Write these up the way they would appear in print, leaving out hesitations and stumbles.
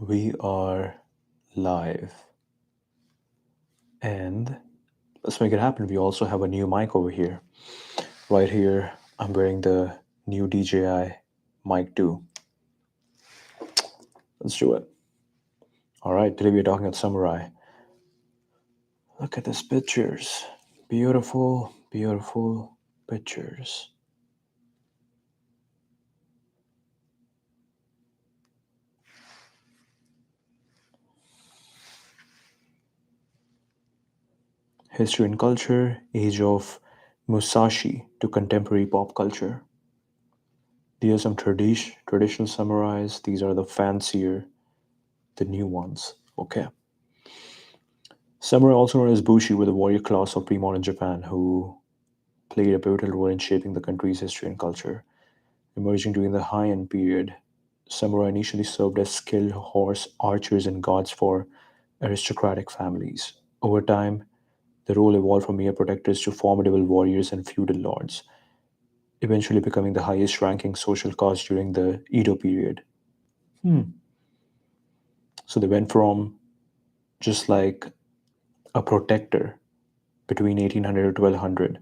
We are live. And let's make it happen. We also have a new mic over here. Right here, I'm wearing the new DJI mic too. Let's do it. All right, today we're talking about samurai. Look at these pictures. Beautiful, beautiful pictures. History and culture, age of Musashi to contemporary pop culture. These are some traditional samurais. These are the fancier, the new ones. Okay. Samurai, also known as Bushi, were the warrior class of pre-modern Japan who played a pivotal role in shaping the country's history and culture. Emerging during the Heian period, samurai initially served as skilled horse archers and guards for aristocratic families. Over time, the role evolved from mere protectors to formidable warriors and feudal lords, eventually becoming the highest ranking social caste during the Edo period. So they went from just like a protector between 1800 to 1200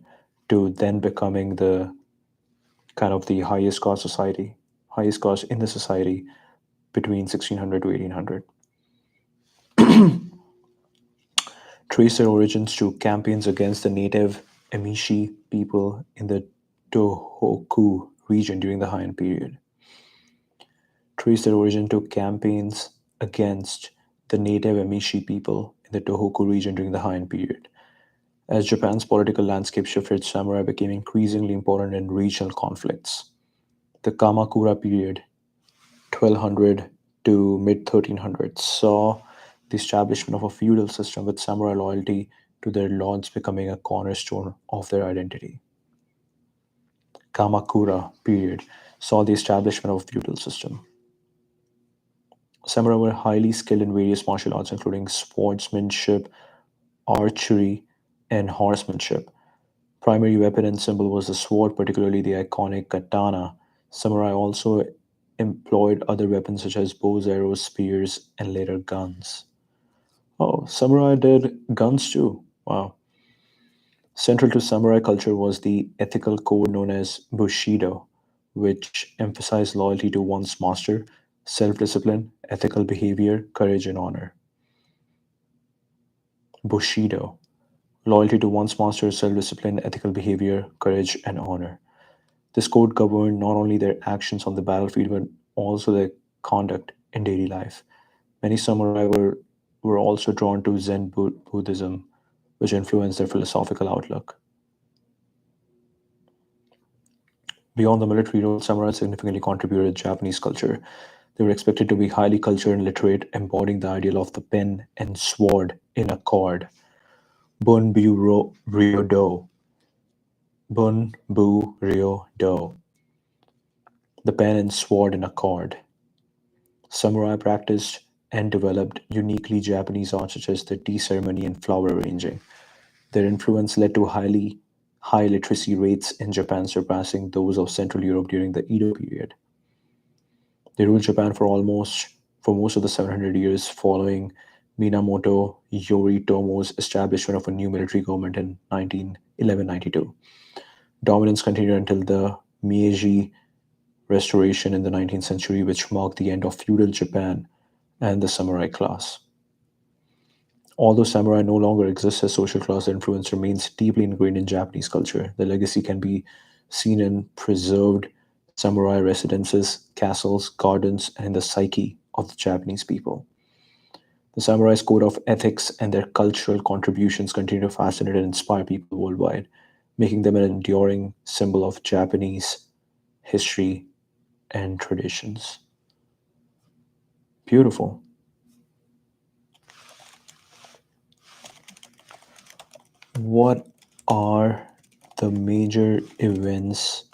to then becoming the kind of the highest caste in the society between 1600 to 1800. Trace their origins to campaigns against the native Emishi people in the Tohoku region during the Heian period. Trace their origin to campaigns against the native Emishi people in the Tohoku region during the Heian period. As Japan's political landscape shifted, samurai became increasingly important in regional conflicts. The Kamakura period, 1200 to mid 1300s, saw the establishment of a feudal system with samurai loyalty to their lords becoming a cornerstone of their identity. Kamakura period saw the establishment of a feudal system. Samurai were highly skilled in various martial arts, including swordsmanship, archery, and horsemanship. Primary weapon and symbol was the sword, particularly the iconic katana. Samurai also employed other weapons such as bows, arrows, spears, and later guns. Oh, samurai did guns too. Wow. Central to samurai culture was the ethical code known as Bushido, which emphasized loyalty to one's master, self discipline, ethical behavior, courage, and honor. Bushido. Loyalty to one's master, self discipline, ethical behavior, courage, and honor. This code governed not only their actions on the battlefield but also their conduct in daily life. Many samurai were also drawn to Zen Buddhism, which influenced their philosophical outlook. Beyond the military role, samurai significantly contributed to Japanese culture. They were expected to be highly cultured and literate, embodying the ideal of the pen and sword in accord. Bun Bu Ryo Do. Bun Bu Ryo Do. The pen and sword in accord. Samurai practiced and developed uniquely Japanese arts such as the tea ceremony and flower arranging. Their influence led to highly high literacy rates in Japan, surpassing those of Central Europe during the Edo period. They ruled Japan for most of the 700 years following Minamoto Yoritomo's establishment of a new military government in 1192. Dominance continued until the Meiji Restoration in the 19th century, which marked the end of feudal Japan and the samurai class. Although samurai no longer exists as social class, their influence remains deeply ingrained in Japanese culture. The legacy can be seen in preserved samurai residences, castles, gardens, and in the psyche of the Japanese people. The samurai's code of ethics and their cultural contributions continue to fascinate and inspire people worldwide, making them an enduring symbol of Japanese history and traditions. Beautiful. What are the major events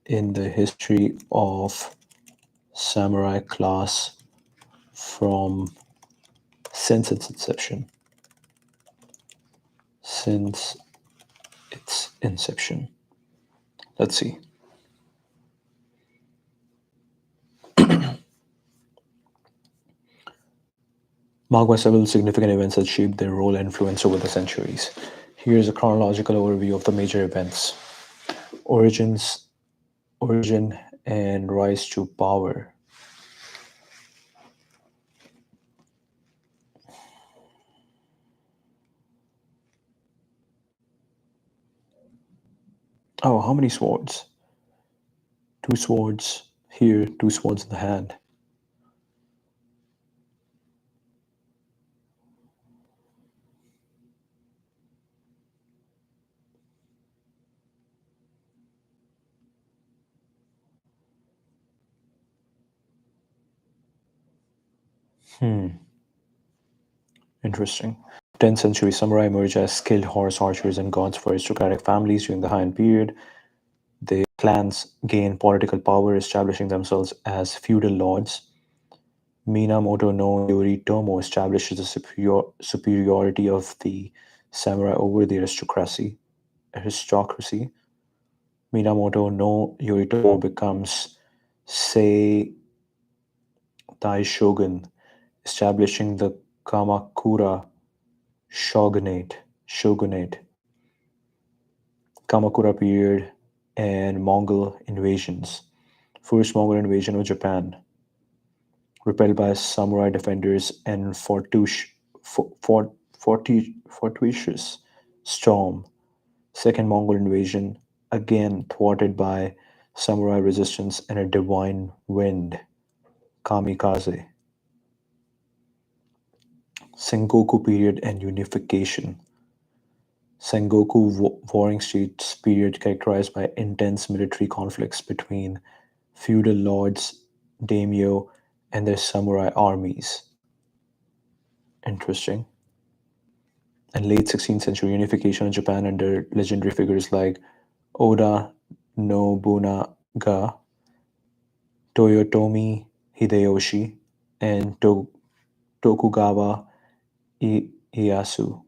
in the history of samurai class from since its inception? Since its inception. Let's see. marked by several significant events that shaped their role and influence over the centuries. Here's a chronological overview of the major events: origins, origin, and rise to power. Oh, how many swords? Two swords here, two swords in the hand. Interesting. 10th century samurai emerged as skilled horse archers and gods for aristocratic families during the Heian period. The clans gained political power, establishing themselves as feudal lords. Minamoto no Yoritomo establishes the superiority of the samurai over the aristocracy. Minamoto no Yoritomo becomes Sei shogun, establishing the Kamakura shogunate, Kamakura period, and Mongol invasions. First Mongol invasion of Japan, repelled by samurai defenders and fortuitous storm. Second Mongol invasion, again thwarted by samurai resistance and a divine wind, kamikaze. Sengoku period and unification. Sengoku Warring States period characterized by intense military conflicts between feudal lords, daimyo, and their samurai armies. Interesting. And late 16th century unification of Japan under legendary figures like Oda Nobunaga, Toyotomi Hideyoshi, and Tokugawa Ieyasu.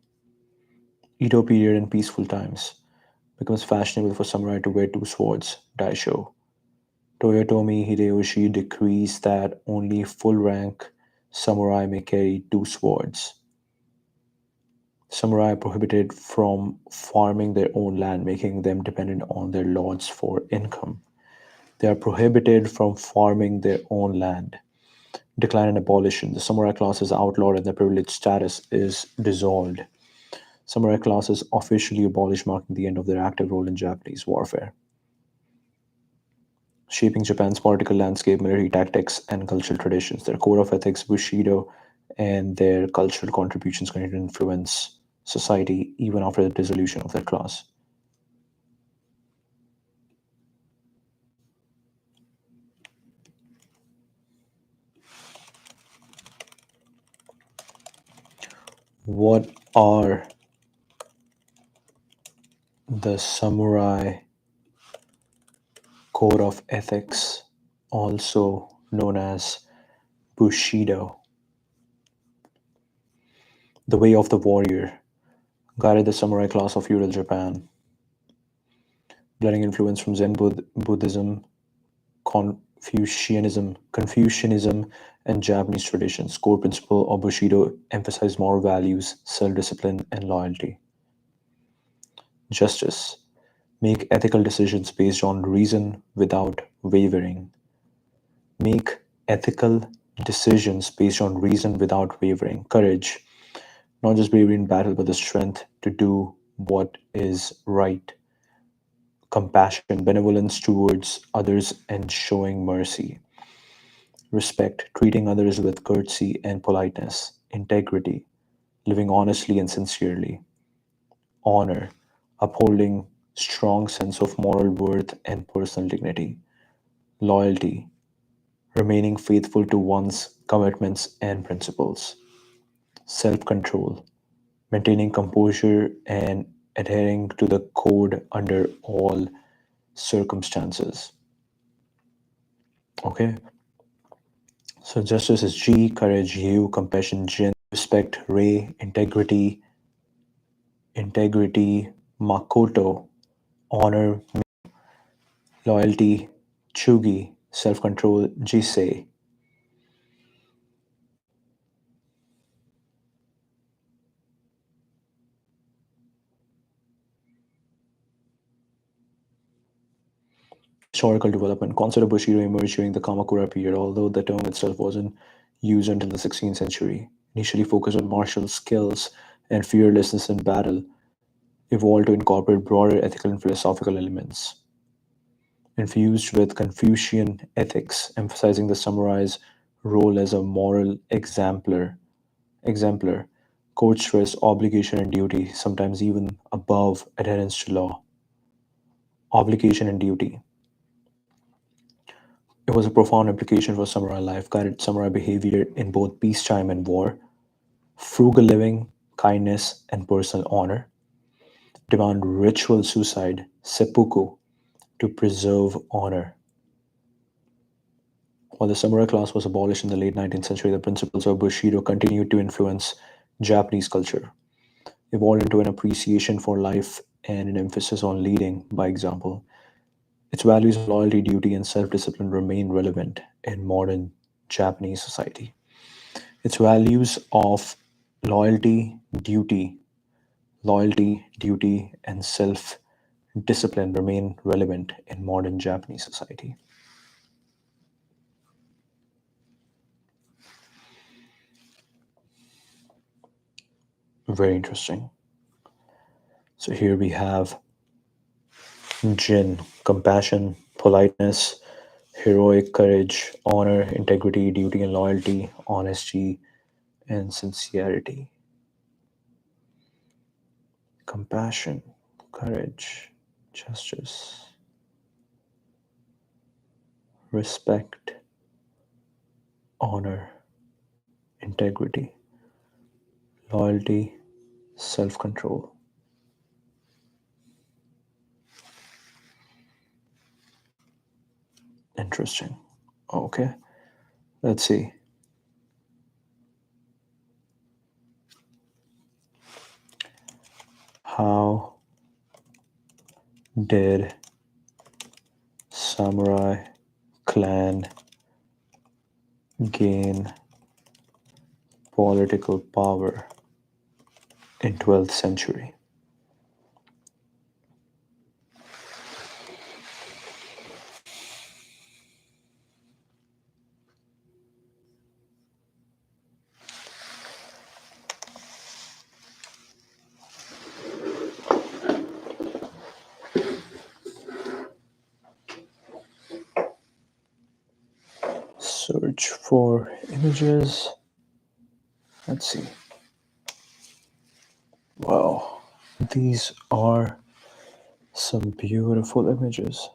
Edo period and peaceful times. Becomes fashionable for samurai to wear two swords, daisho. Toyotomi Hideyoshi decrees that only full rank samurai may carry two swords. Samurai are prohibited from farming their own land, making them dependent on their lords for income. They are prohibited from farming their own land. Decline and abolition. The samurai class is outlawed and their privileged status is dissolved. Samurai class is officially abolished, marking the end of their active role in Japanese warfare. Shaping Japan's political landscape, military tactics, and cultural traditions. Their code of ethics, Bushido, and their cultural contributions continue to influence society even after the dissolution of their class. What are the samurai code of ethics, also known as Bushido? The way of the warrior guided the samurai class of feudal Japan, blending influence from Zen Buddhism, Confucianism, and Japanese traditions. Core principle of Bushido emphasize moral values, self-discipline, and loyalty. Justice. Make ethical decisions based on reason without wavering. Make ethical decisions based on reason without wavering. Courage. Not just bravery in battle, but the strength to do what is right. Compassion, benevolence towards others, and showing mercy. Respect, treating others with courtesy and politeness. Integrity, living honestly and sincerely. Honor, upholding strong sense of moral worth and personal dignity. Loyalty, remaining faithful to one's commitments and principles. Self control, maintaining composure and adhering to the code under all circumstances. Okay, so justice is G, courage U, compassion Jin, respect Rei, integrity Makoto, honor loyalty Chugi, self control Jisei. Historical development. Concept of Bushido emerged during the Kamakura period, although the term itself wasn't used until the 16th century. Initially focused on martial skills and fearlessness in battle, evolved to incorporate broader ethical and philosophical elements. Infused with Confucian ethics, emphasizing the samurai's role as a moral exemplar, court stress, obligation, and duty, sometimes even above adherence to law. Obligation and duty. It was a profound implication for samurai life, guided samurai behavior in both peacetime and war, frugal living, kindness, and personal honor, demand ritual suicide, seppuku, to preserve honor. While the samurai class was abolished in the late 19th century, the principles of Bushido continued to influence Japanese culture, evolved into an appreciation for life and an emphasis on leading by example. Its values of loyalty, duty, and self discipline remain relevant in modern Japanese society. Its values of loyalty, duty, and self discipline remain relevant in modern Japanese society. Very interesting. So here we have Jin, compassion, politeness, heroic courage, honor, integrity, duty and loyalty, honesty, and sincerity. Compassion, courage, justice, respect, honor, integrity, loyalty, self control. Interesting. Okay, let's see. How did samurai clan gain political power in 12th century? Search for images. Let's see. Wow, these are some beautiful images.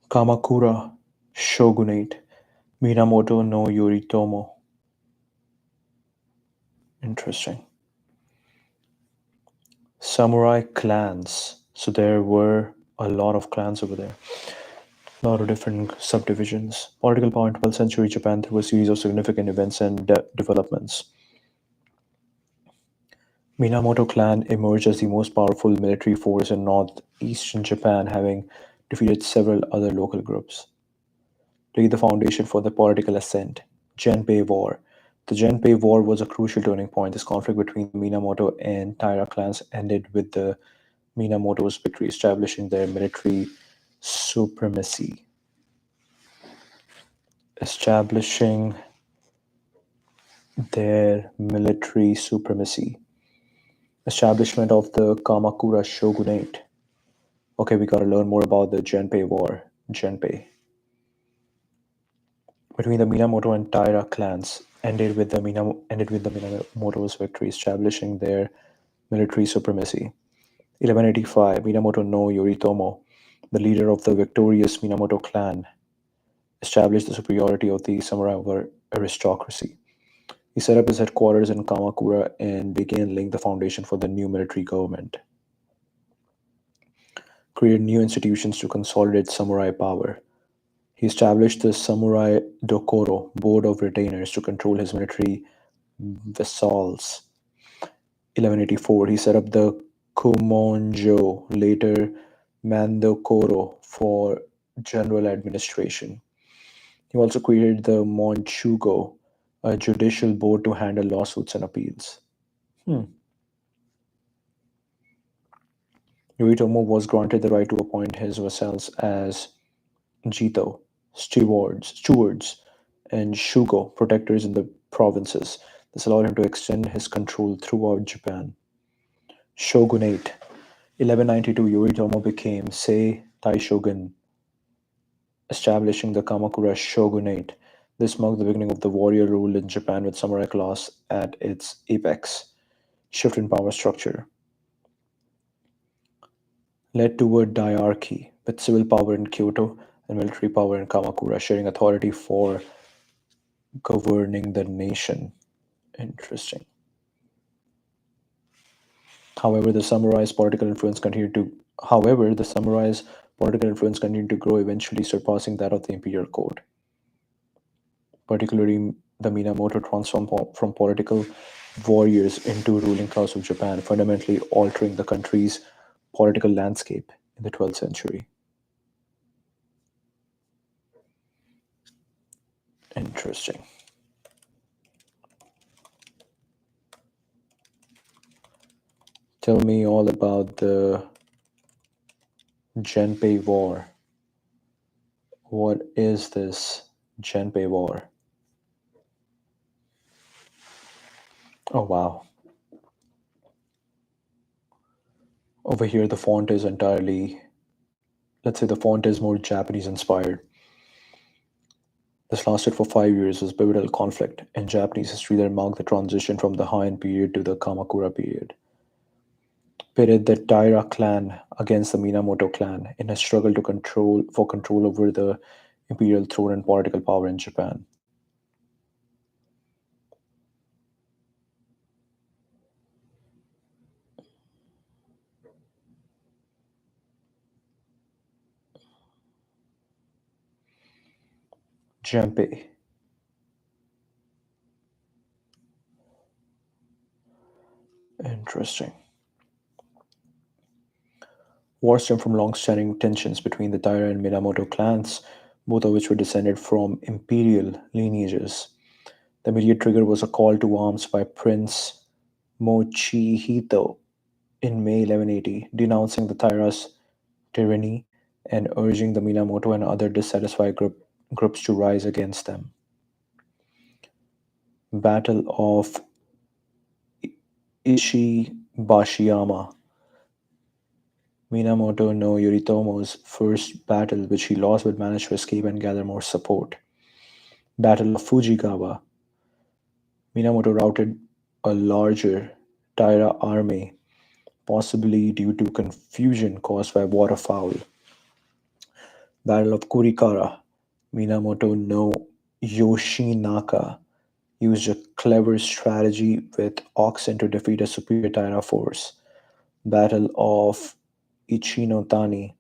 Kamakura Shogunate, Minamoto no Yoritomo. Interesting. Samurai clans. So there were a lot of clans over there, a lot of different subdivisions. Political power in 12th century Japan through a series of significant events and developments. Minamoto clan emerged as the most powerful military force in northeastern Japan, having defeated several other local groups. Laid the foundation for the political ascent. Genpei War. The Genpei War was a crucial turning point. This conflict between the Minamoto and Taira clans ended with the Minamoto's victory, establishing their military supremacy. Establishing their military supremacy. Establishment of the Kamakura shogunate. Okay, we gotta learn more about the Genpei War. Genpei. Between the Minamoto and Taira clans ended with the Minamoto's victory, establishing their military supremacy. 1185, Minamoto no Yoritomo, the leader of the victorious Minamoto clan, established the superiority of the samurai over aristocracy. He set up his headquarters in Kamakura and began laying the foundation for the new military government. Created new institutions to consolidate samurai power. He established the Samurai Dokoro, board of retainers, to control his military vassals. 1184, he set up the Kumonjo, later Mandokoro, for general administration. He also created the Monchugo, a judicial board to handle lawsuits and appeals. Hmm. Yoritomo was granted the right to appoint his vassals as Jito, stewards, and Shugo, protectors in the provinces. This allowed him to extend his control throughout Japan. Shogunate. 1192, Yoritomo became Sei Taishogun, establishing the Kamakura shogunate. This marked the beginning of the warrior rule in Japan with samurai class at its apex. Shift in power structure led toward diarchy, with civil power in Kyoto and military power in Kamakura, sharing authority for governing the nation. Interesting. However, the samurai's political influence continued to However, the samurai's political influence continued to grow, eventually surpassing that of the imperial court. Particularly, the Minamoto transformed from political warriors into ruling class of Japan, fundamentally altering the country's political landscape in the 12th century. Interesting. Tell me all about the Genpei War. What is this Genpei War? Oh wow. Over here, the font is entirely, let's say the font is more Japanese inspired. This lasted for 5 years, was pivotal conflict in Japanese history that marked the transition from the Heian period to the Kamakura period. Pitted the Taira clan against the Minamoto clan in a struggle to control over the imperial throne and political power in Japan. Genpei. Interesting. War stemmed from long-standing tensions between the Taira and Minamoto clans, both of which were descended from imperial lineages. The immediate trigger was a call to arms by Prince Mochihito in May 1180, denouncing the Taira's tyranny and urging the Minamoto and other dissatisfied groups to rise against them. Battle of Ishibashiyama, Minamoto no Yoritomo's first battle, which he lost but managed to escape and gather more support. Battle of Fujigawa, Minamoto routed a larger Taira army, possibly due to confusion caused by waterfowl. Battle of Kurikara, Minamoto no Yoshinaka used a clever strategy with oxen to defeat a superior Taira force. Battle of Ichinotani,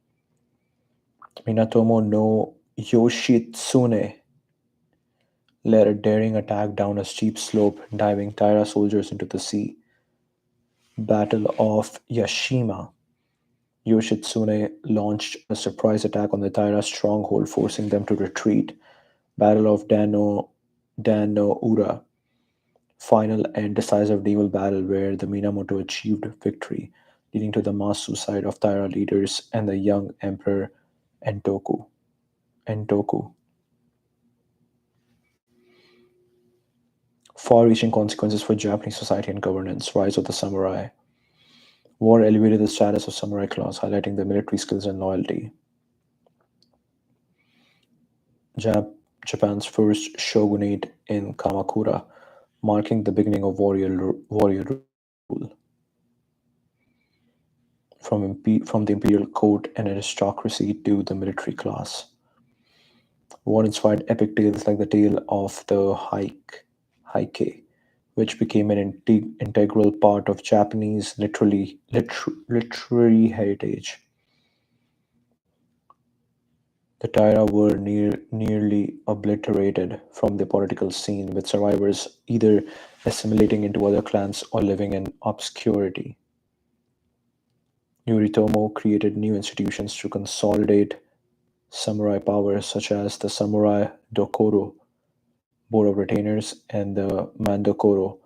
Minatomo no Yoshitsune led a daring attack down a steep slope, diving Taira soldiers into the sea. Battle of Yashima, Yoshitsune launched a surprise attack on the Taira stronghold, forcing them to retreat. Battle of Dan no Ura, final and decisive naval battle where the Minamoto achieved victory, leading to the mass suicide of Taira leaders and the young Emperor Entoku. Entoku. Far-reaching consequences for Japanese society and governance. Rise of the samurai. War elevated the status of samurai class, highlighting their military skills and loyalty. Jap- Japan's first shogunate in Kamakura, marking the beginning of warrior rule from the imperial court and aristocracy to the military class. War inspired epic tales like the tale of the Heike, which became an integral part of Japanese literary heritage. The Taira were nearly obliterated from the political scene, with survivors either assimilating into other clans or living in obscurity. Yoritomo created new institutions to consolidate samurai power, such as the Samurai Dokoro Board of Retainers and the Mandokoro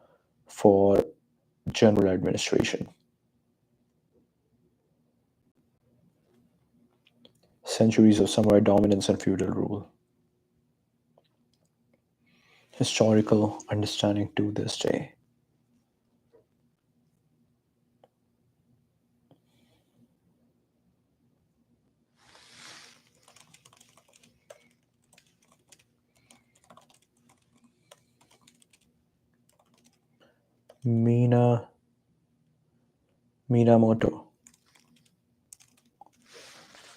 for general administration. Centuries of samurai dominance and feudal rule. Historical understanding to this day. Mina Minamoto.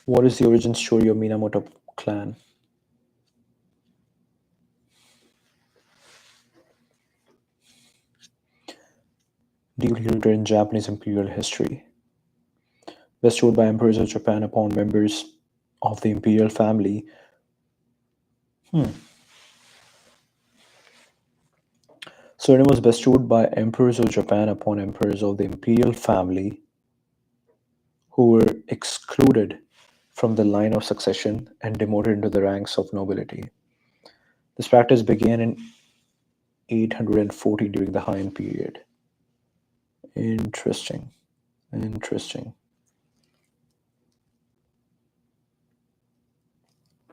What is the origin story of Minamoto clan? Deeply rooted in Japanese imperial history. Bestowed by emperors of Japan upon members of the imperial family. Hmm. Surname was bestowed by emperors of Japan upon emperors of the imperial family who were excluded from the line of succession and demoted into the ranks of nobility. This practice began in 814 during the Han period. Interesting. Interesting.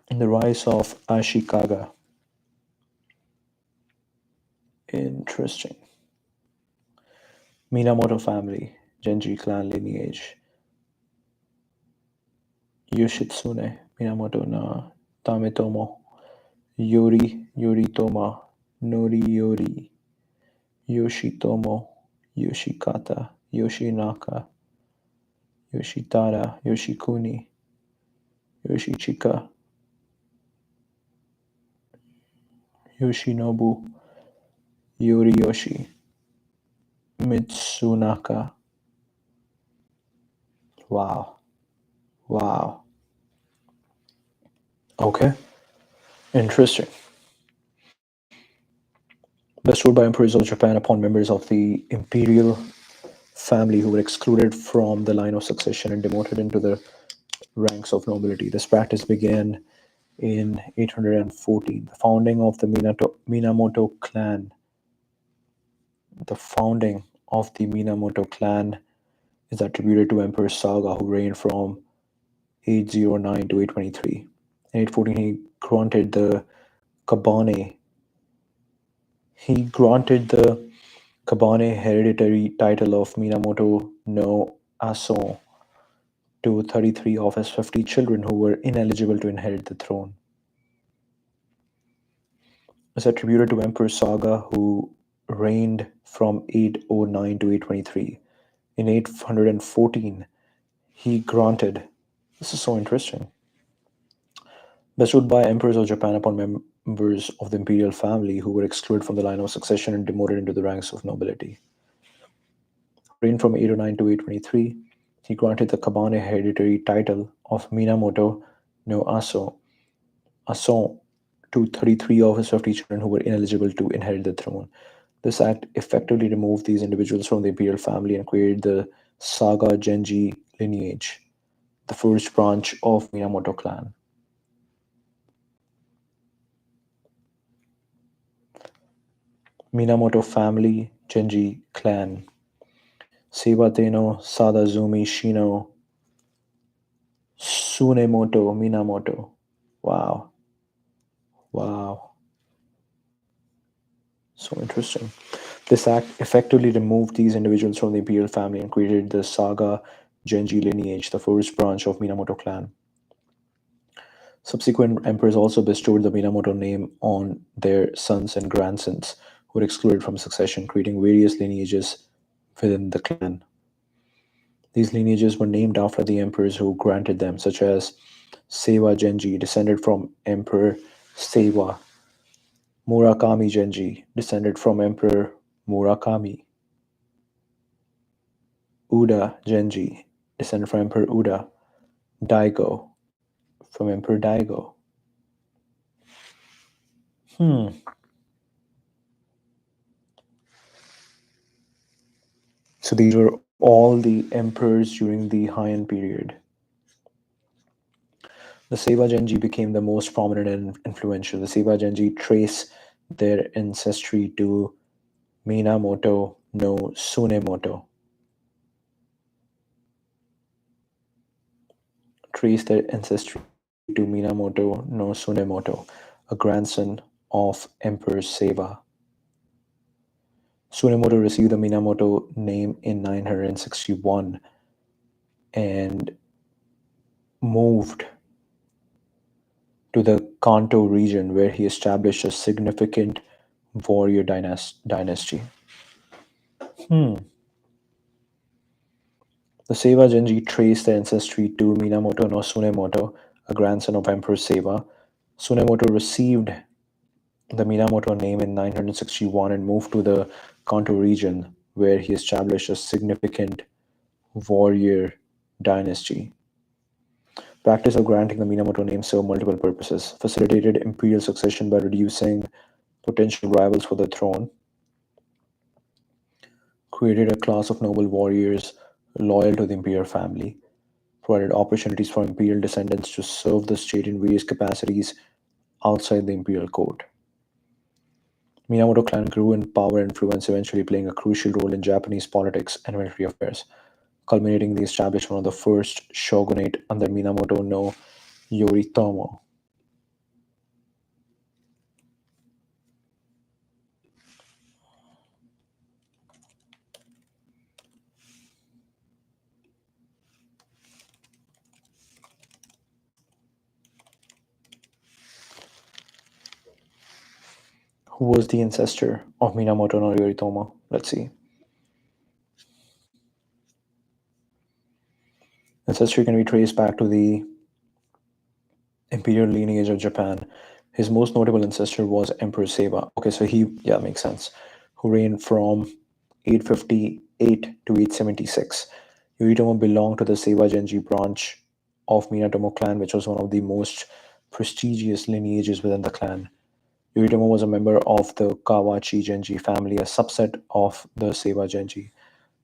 In the rise of Ashikaga. Interesting. Minamoto family, Genji clan lineage. Yoshitsune Minamoto na Tametomo. Yoritomo, Noriyori, Yoshitomo, Yoshikata, Yoshinaka, Yoshitara, Yoshikuni, Yoshichika, Yoshinobu, Yoriyoshi, Mitsunaka. Wow. Wow. Okay. Interesting. Bestowed by emperors of Japan upon members of the imperial family who were excluded from the line of succession and demoted into the ranks of nobility. This practice began in 814. The founding of the Minamoto clan. The founding of the Minamoto clan is attributed to Emperor Saga, who reigned from 809 to 823. In 814, Kabane he granted the Kabane hereditary title of Minamoto no Aso to 33 of his 50 children who were ineligible to inherit the throne. Is attributed to Emperor Saga, who reigned from 809 to 823. In 814, he granted, this is so interesting, bestowed by emperors of Japan upon members of the imperial family who were excluded from the line of succession and demoted into the ranks of nobility. Reigned from 809 to 823, he granted the Kabane hereditary title of Minamoto no Aso to 33 of his 50 children who were ineligible to inherit the throne. This act effectively removed these individuals from the imperial family and created the Saga Genji lineage, the first branch of Minamoto clan. Minamoto family Genji clan. Seiwate no Sadazumi Shino Tsunemoto Minamoto. Wow. Wow. So interesting. This act effectively removed these individuals from the imperial family and created the Saga Genji lineage, the first branch of Minamoto clan. Subsequent emperors also bestowed the Minamoto name on their sons and grandsons who were excluded from succession, creating various lineages within the clan. These lineages were named after the emperors who granted them, such as Seiwa Genji, descended from Emperor Seiwa; Murakami Genji, descended from Emperor Murakami; Uda Genji, descended from Emperor Uda; Daigo, from Emperor Daigo. Hmm. So these were all the emperors during the Heian period. The Seiba Genji became the most prominent and influential. The Seiba Genji trace their ancestry to Minamoto no Tsunemoto. Trace their ancestry to Minamoto no Tsunemoto, a grandson of Emperor Seiba. Tsunemoto received the Minamoto name in 961 and moved to the Kanto region where he established a significant warrior dynasty. Hmm. The Seiba Genji traced their ancestry to Minamoto no Tsunemoto, a grandson of Emperor Seiba. Tsunemoto received the Minamoto name in 961 and moved to the Kanto region, where he established a significant warrior dynasty. Practice of granting the Minamoto name served multiple purposes: facilitated imperial succession by reducing potential rivals for the throne, created a class of noble warriors loyal to the imperial family, provided opportunities for imperial descendants to serve the state in various capacities outside the imperial court. Minamoto clan grew in power and influence, eventually playing a crucial role in Japanese politics and military affairs, culminating in the establishment of the first shogunate under Minamoto no Yoritomo. Who was the ancestor of Minamoto no Yoritomo? Let's see. Ancestry can be traced back to the imperial lineage of Japan. His most notable ancestor was Emperor Seiba. Okay, so yeah, makes sense. Who reigned from 858 to 876. Yoritomo belonged to the Seiba Genji branch of Minamoto clan, which was one of the most prestigious lineages within the clan. Yoritomo was a member of the Kawachi Genji family, a subset of the Seiba Genji.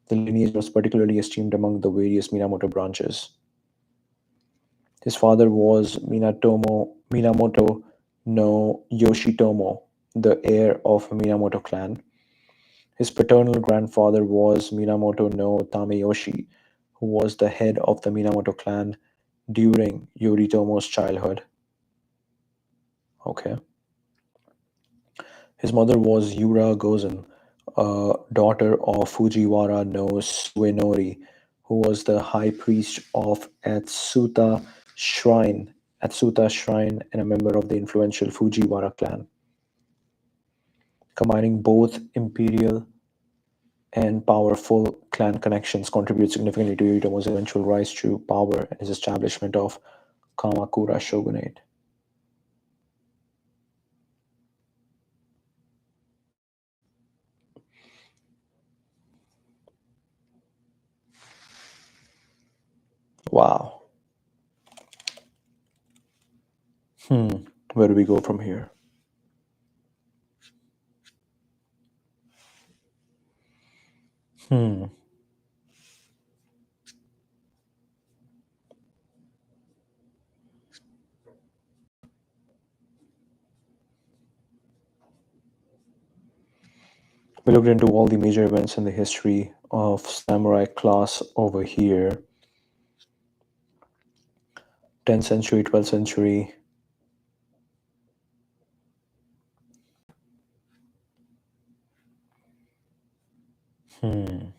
The lineage was particularly esteemed among the various Minamoto branches. His father was Minamoto no Yoshitomo, the heir of Minamoto clan. His paternal grandfather was Minamoto no Tameyoshi, who was the head of the Minamoto clan during Yoritomo's childhood. Okay. His mother was Yura Gozen, a daughter of Fujiwara no Suenori, who was the high priest of Atsuta Shrine and a member of the influential Fujiwara clan. Combining both imperial and powerful clan connections contribute significantly to Yoritomo's eventual rise to power and his establishment of Kamakura shogunate. Wow. Hmm. Where do we go from here? Hmm. We looked into all the major events in the history of samurai class over here. 10th century, 12th century. Hmm.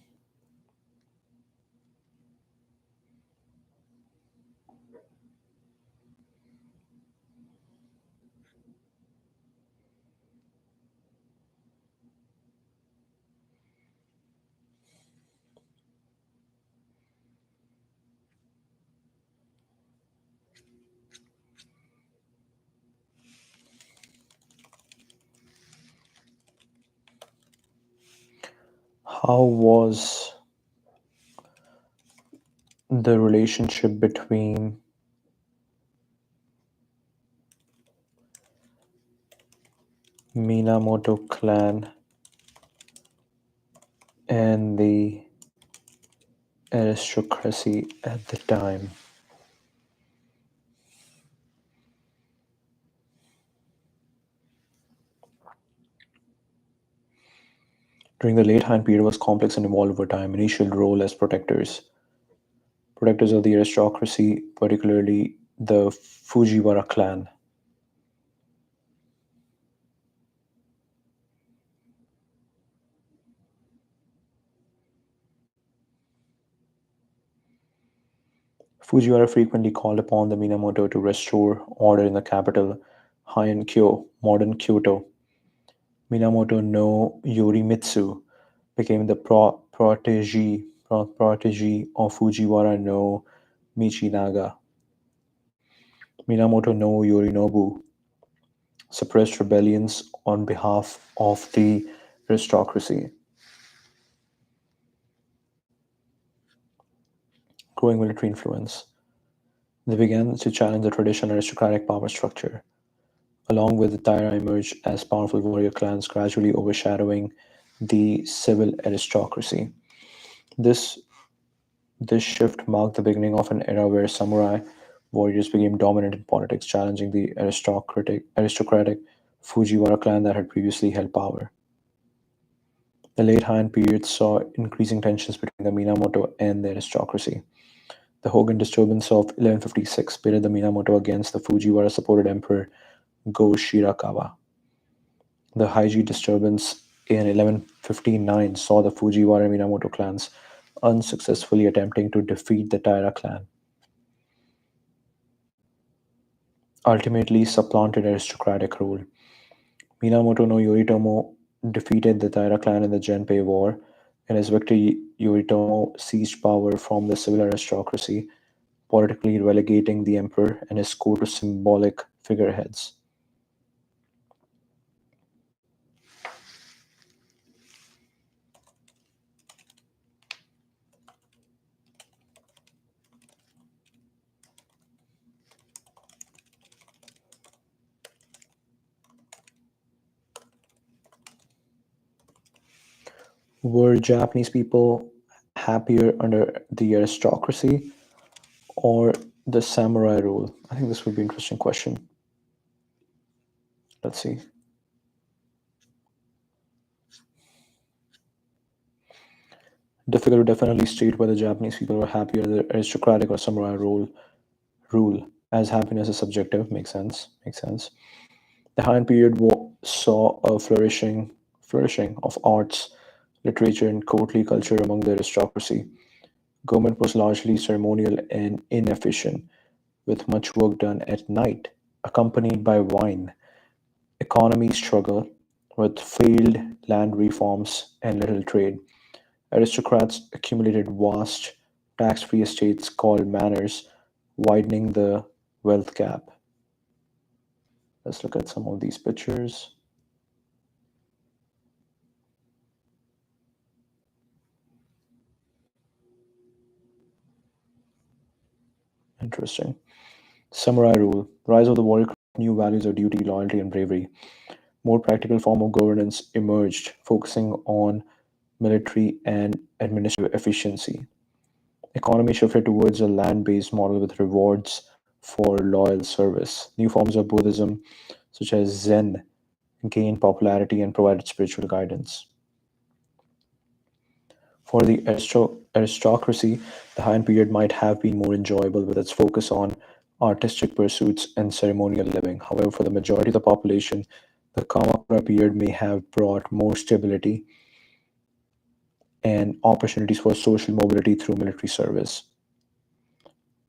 How was the relationship between Minamoto clan and the aristocracy at the time. During the late Han period was complex and evolved over time. Initial role as protectors of the aristocracy, particularly the Fujiwara clan. Fujiwara frequently called upon the Minamoto to restore order in the capital, Heian-kyo, modern Kyoto. Minamoto no Yorimitsu became the protege of Fujiwara no Michinaga. Minamoto no Yorinobu suppressed rebellions on behalf of the aristocracy. Growing military influence. They began to challenge the traditional aristocratic power structure. Along with the Taira emerged as powerful warrior clans gradually overshadowing the civil aristocracy. This This shift marked the beginning of an era where samurai warriors became dominant in politics, challenging the aristocratic Fujiwara clan that had previously held power. The late Han period saw increasing tensions between the Minamoto and the aristocracy. The Hogan disturbance of 1156 pitted the Minamoto against the Fujiwara supported Emperor Go Shirakawa. The Heiji disturbance in 1159 saw the Fujiwara and Minamoto clans unsuccessfully attempting to defeat the Taira clan, ultimately supplanted aristocratic rule. Minamoto no Yoritomo defeated the Taira clan in the Genpei War. In his victory, Yoritomo seized power from the civil aristocracy, politically relegating the emperor and his court to symbolic figureheads. Were Japanese people happier under the aristocracy or the samurai rule? I think this would be an interesting question. Let's see. Difficult to definitely state whether Japanese people were happier under the aristocratic or samurai rule, as happiness is subjective. Makes sense. Makes sense. The Han period saw a flourishing of arts, literature, and courtly culture among the aristocracy. Government was largely ceremonial and inefficient, with much work done at night, accompanied by wine. Economy struggled with failed land reforms and little trade. Aristocrats accumulated vast tax-free estates called manors, widening the wealth gap. Let's look at some of these pictures. Interesting. Samurai rule. Rise of the warrior class, new values of duty, loyalty, and bravery. More practical form of governance emerged, focusing on military and administrative efficiency. Economy shifted towards a land-based model with rewards for loyal service. New forms of Buddhism, such as Zen, gained popularity and provided spiritual guidance. For the aristocracy, the Han period might have been more enjoyable with its focus on artistic pursuits and ceremonial living. However, for the majority of the population, the Kamakura period may have brought more stability and opportunities for social mobility through military service.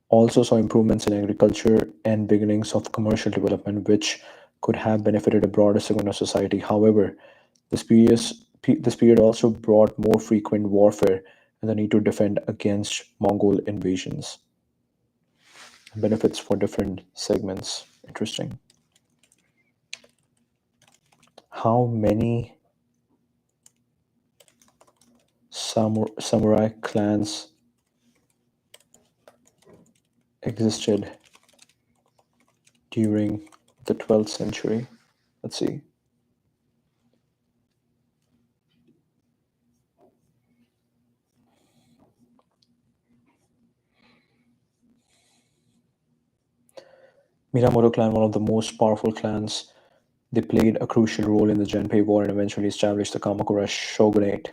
Also saw improvements in agriculture and beginnings of commercial development, which could have benefited a broader segment of society. However, this period also brought more frequent warfare and the need to defend against Mongol invasions. Benefits for different segments. Interesting. How many samurai clans existed during the 12th century? Let's see. Minamoto clan, one of the most powerful clans, they played a crucial role in the Genpei War and eventually established the Kamakura shogunate.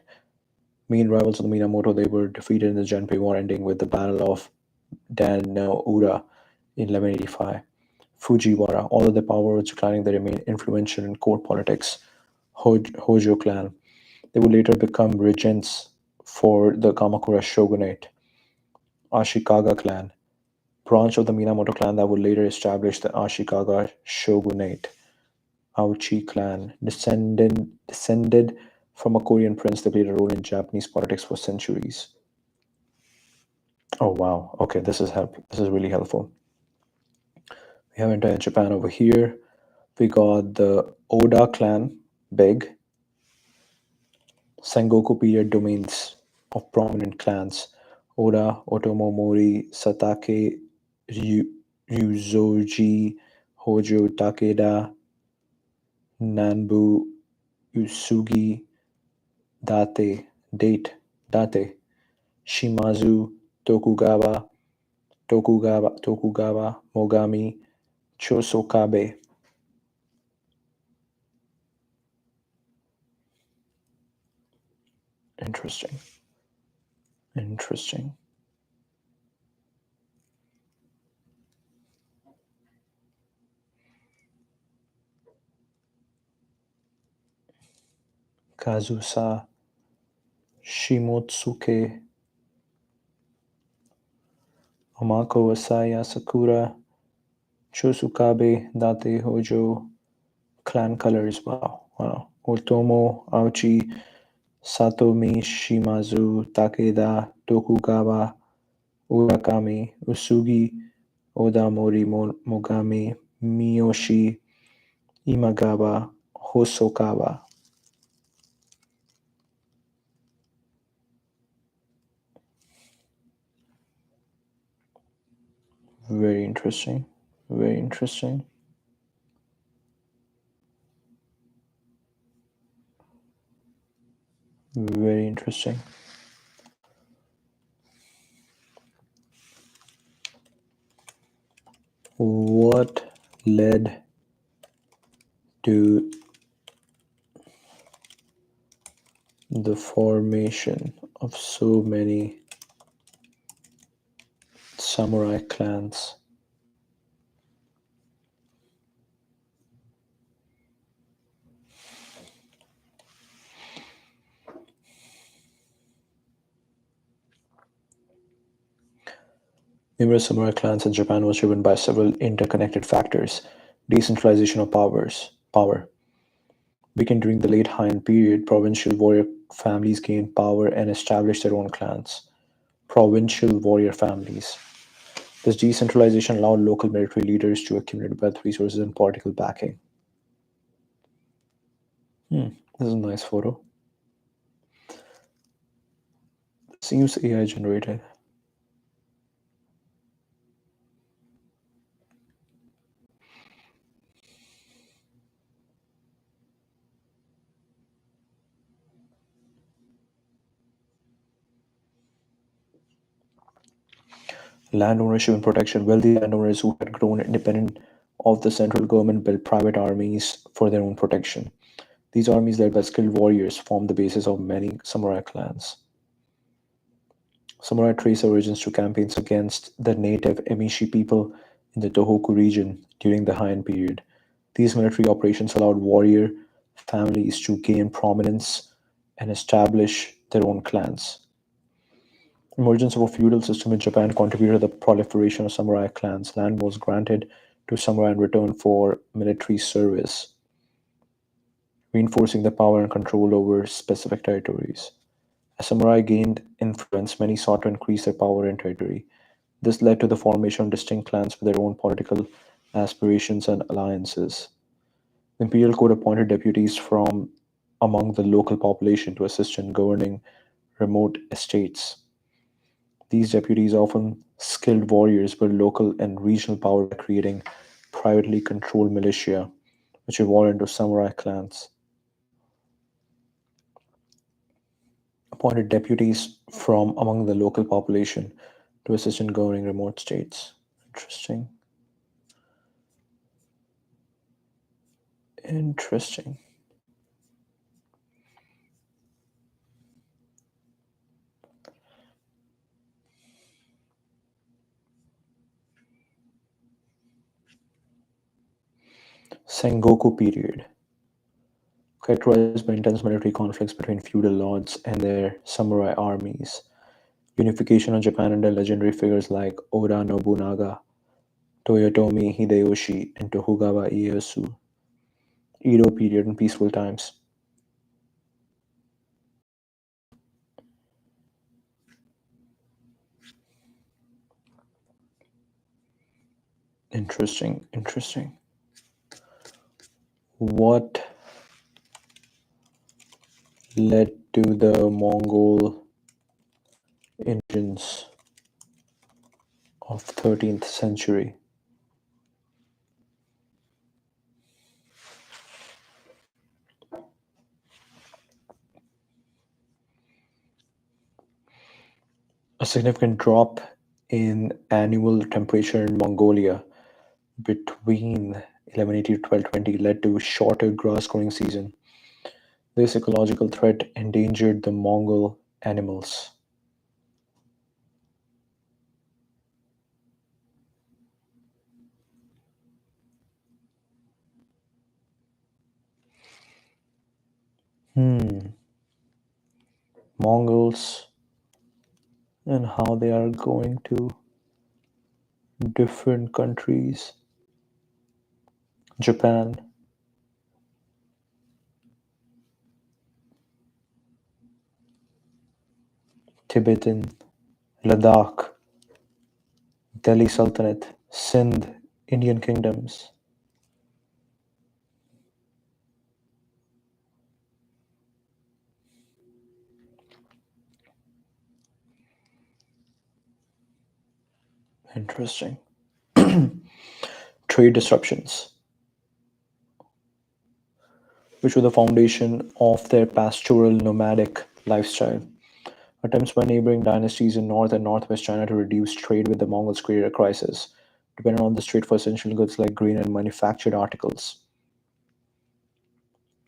Main rivals of the Minamoto, they were defeated in the Genpei War, ending with the Battle of Dan no Ura in 1185. Fujiwara, although their power was declining, they remained influential in court politics. Hojo clan, they would later become regents for the Kamakura shogunate. Ashikaga clan, branch of the Minamoto clan that would later establish the Ashikaga shogunate. Aochi clan, descended from a Korean prince that played a role in Japanese politics for centuries. Oh wow. Okay, this is help. This is really helpful. We have entire Japan over here. We got the Oda clan, big. Sengoku period domains of prominent clans. Oda, Otomo Satake, Ryuzoji, Hojo, Takeda, Nanbu, Usugi, Date, Shimazu, Tokugawa, Mogami, Chosokabe. Interesting. Interesting. Kazusa, Shimotsuke, Amako Asaya Sakura, Chosukabe, Date Hojo, clan colors. Wow. Wow. Otomo, Aochi, Satomi, Shimazu, Takeda, Tokugawa, Urakami, Usugi, Odamori, Mogami, Miyoshi, Imagawa, Hosokawa. Very interesting. Very interesting. Very interesting. What led to the formation of so many samurai clans? Numerous samurai clans in Japan was driven by several interconnected factors. Decentralization of power. Began during the late Heian period, provincial warrior families gained power and established their own clans. Provincial warrior families. This decentralization allowed local military leaders to accumulate wealth, resources, and political backing. This is a nice photo. Seems AI generated. Land ownership and protection. Wealthy landowners who had grown independent of the central government built private armies for their own protection. These armies, led by skilled warriors, formed the basis of many samurai clans. Samurai trace origins to campaigns against the native Emishi people in the Tohoku region during the Heian period. These military operations allowed warrior families to gain prominence and establish their own clans. Emergence of a feudal system in Japan contributed to the proliferation of samurai clans. Land was granted to samurai in return for military service, reinforcing their power and control over specific territories. As samurai gained influence, many sought to increase their power and territory. This led to the formation of distinct clans with their own political aspirations and alliances. The imperial court appointed deputies from among the local population to assist in governing remote estates. These deputies, often skilled warriors, built local and regional power by creating privately controlled militia, which evolved into samurai clans. Appointed deputies from among the local population to assist in governing remote states. Interesting. Interesting. Sengoku period, characterized by intense military conflicts between feudal lords and their samurai armies. Unification of Japan under legendary figures like Oda Nobunaga, Toyotomi Hideyoshi, and Tokugawa Ieyasu. Edo period and peaceful times. Interesting, interesting. What led to the Mongol invasions of 13th century? A significant drop in annual temperature in Mongolia between 1180 to 1220 led to a shorter grass growing season. This ecological threat endangered the Mongol animals. Hmm. Mongols and how they are going to different countries. Japan, Tibetan, Ladakh, Delhi Sultanate, Sindh, Indian kingdoms. Interesting. Trade disruptions, which were the foundation of their pastoral nomadic lifestyle. Attempts by neighboring dynasties in North and Northwest China to reduce trade with the Mongols created a crisis, dependent on the strait for essential goods like grain and manufactured articles.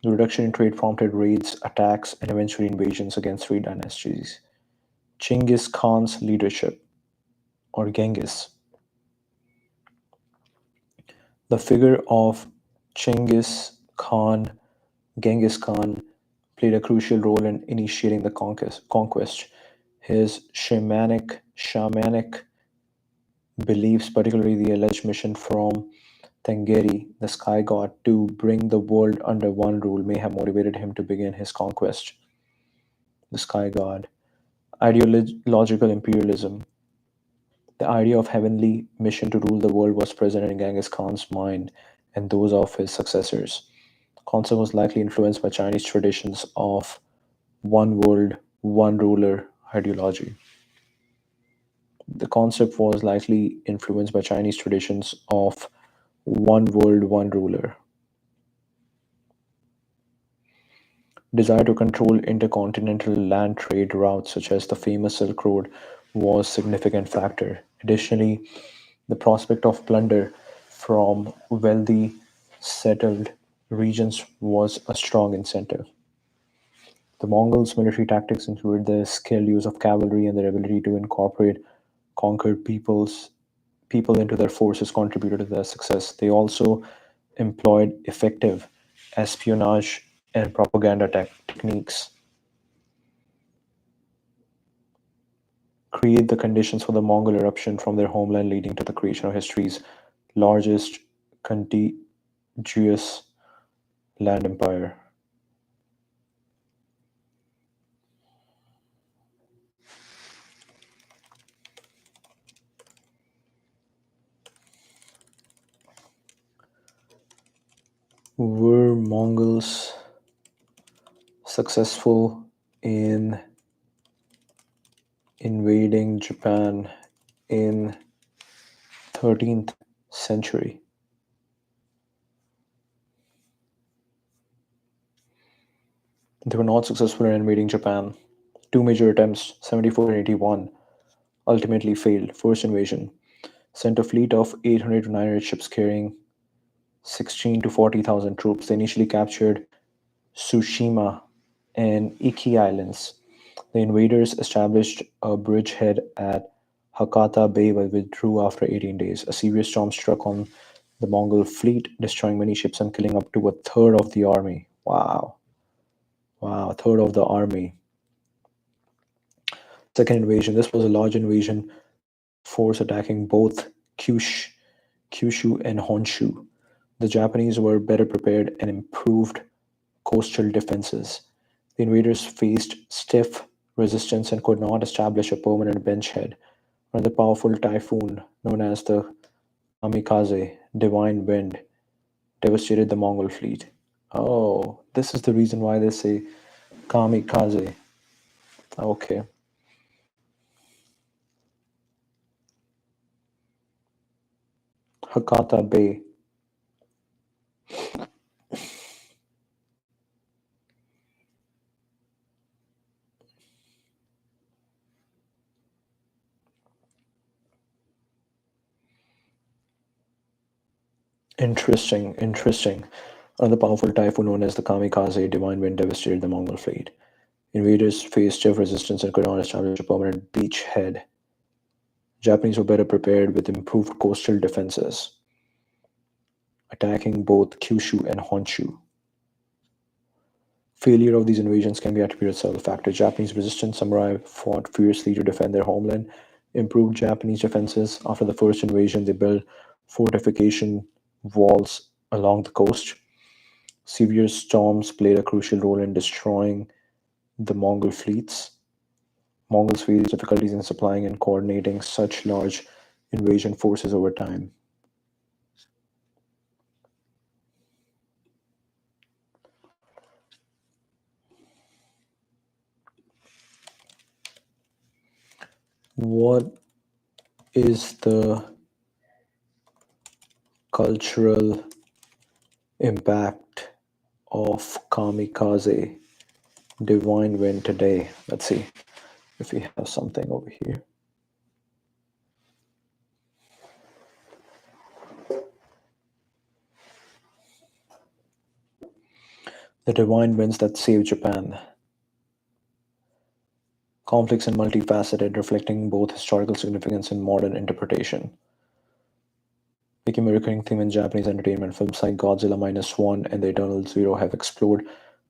The reduction in trade prompted raids, attacks, and eventually invasions against three dynasties. Genghis Khan's leadership, or Genghis. The figure of Genghis Khan, Genghis Khan, played a crucial role in initiating the conquest. His shamanic beliefs, particularly the alleged mission from Tengeri, the sky god, to bring the world under one rule, may have motivated him to begin his conquest. The sky god. Ideological imperialism. The idea of heavenly mission to rule the world was present in Genghis Khan's mind and those of his successors. The concept was likely influenced by Chinese traditions of one world, one ruler ideology. The concept was likely influenced by Chinese traditions of one world, one ruler. Desire to control intercontinental land trade routes, such as the famous Silk Road, was a significant factor. Additionally, the prospect of plunder from wealthy settled regions was a strong incentive. The Mongols' military tactics included the skilled use of cavalry and their ability to incorporate conquered people into their forces contributed to their success. They also employed effective espionage and propaganda techniques, create the conditions for the Mongol eruption from their homeland, leading to the creation of history's largest contiguous land empire. Were Mongols successful in invading Japan in 13th century? They were not successful in invading Japan. Two major attempts, 74 and 81, ultimately failed. First invasion sent a fleet of 800 to 900 ships carrying 16 to 40,000 troops. They initially captured Tsushima and Iki Islands. The invaders established a bridgehead at Hakata Bay but withdrew after 18 days. A serious storm struck on the Mongol fleet, destroying many ships and killing up to a third of the army. Wow. Wow, a third of the army. Second invasion. This was a large invasion force attacking both Kyushu and Honshu. The Japanese were better prepared and improved coastal defenses. The invaders faced stiff resistance and could not establish a permanent benchhead. Another powerful typhoon, known as the Kamikaze, Divine Wind, devastated the Mongol fleet. Oh, this is the reason why they say Kamikaze. Okay. Hakata Bay. Interesting, interesting. Another powerful typhoon known as the Kamikaze Divine Wind devastated the Mongol fleet. Invaders faced stiff resistance and could not establish a permanent beachhead. Japanese were better prepared with improved coastal defenses, attacking both Kyushu and Honshu. Failure of these invasions can be attributed to several factors. Japanese resistant samurai fought fiercely to defend their homeland, improved Japanese defenses. After the first invasion, they built fortification walls along the coast. Severe storms played a crucial role in destroying the Mongol fleets. Mongols faced difficulties in supplying and coordinating such large invasion forces over time. What is the cultural impact of Kamikaze Divine Wind today? Let's see if we have something over here. The Divine Winds that saved Japan. Complex and multifaceted, reflecting both historical significance and modern interpretation. Became a recurring theme in Japanese entertainment. Films like Godzilla Minus One and The Eternal Zero have explored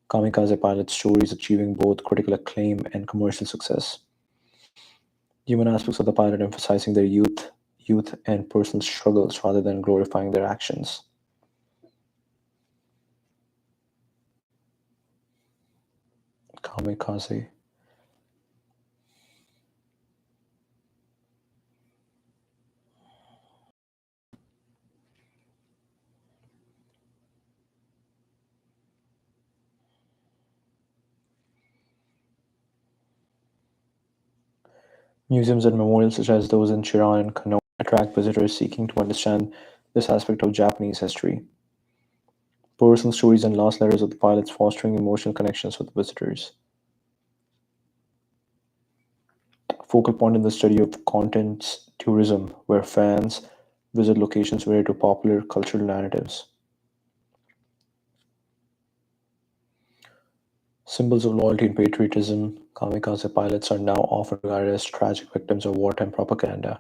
kamikaze pilot stories, achieving both critical acclaim and commercial success. Human aspects of the pilot emphasizing their youth and personal struggles rather than glorifying their actions. Kamikaze. Museums and memorials such as those in Chiran and Kannauр attract visitors seeking to understand this aspect of Japanese history. Personal stories and last letters of the pilots fostering emotional connections with visitors. A focal point in the study of contents tourism, where fans visit locations related to popular cultural narratives. Symbols of loyalty and patriotism, kamikaze pilots are now often regarded as tragic victims of wartime propaganda.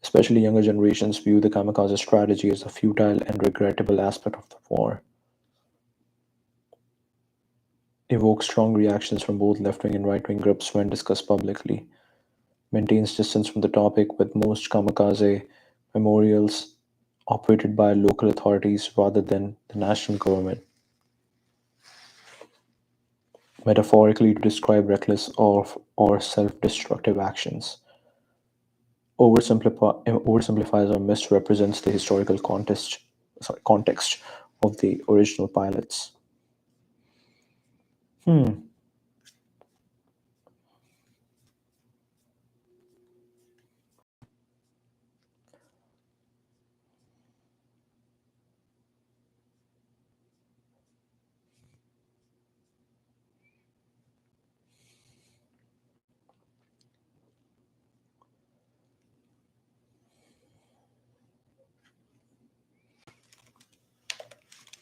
Especially younger generations view the kamikaze strategy as a futile and regrettable aspect of the war. Evokes strong reactions from both left wing and right wing groups when discussed publicly. Maintains distance from the topic, with most kamikaze memorials operated by local authorities rather than the national government. Metaphorically, to describe reckless or self destructive actions. Oversimplifies or misrepresents the historical context of the original pilots. Hmm.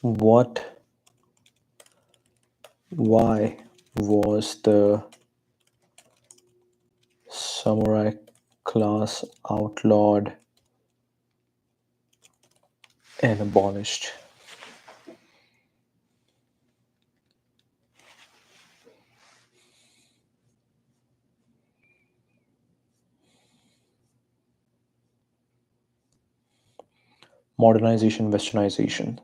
What, why was the samurai class outlawed and abolished? Modernization, westernization.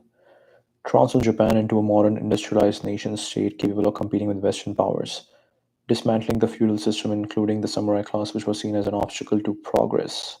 Transformed Japan into a modern industrialized nation state capable of competing with Western powers, dismantling the feudal system, including the samurai class, which was seen as an obstacle to progress.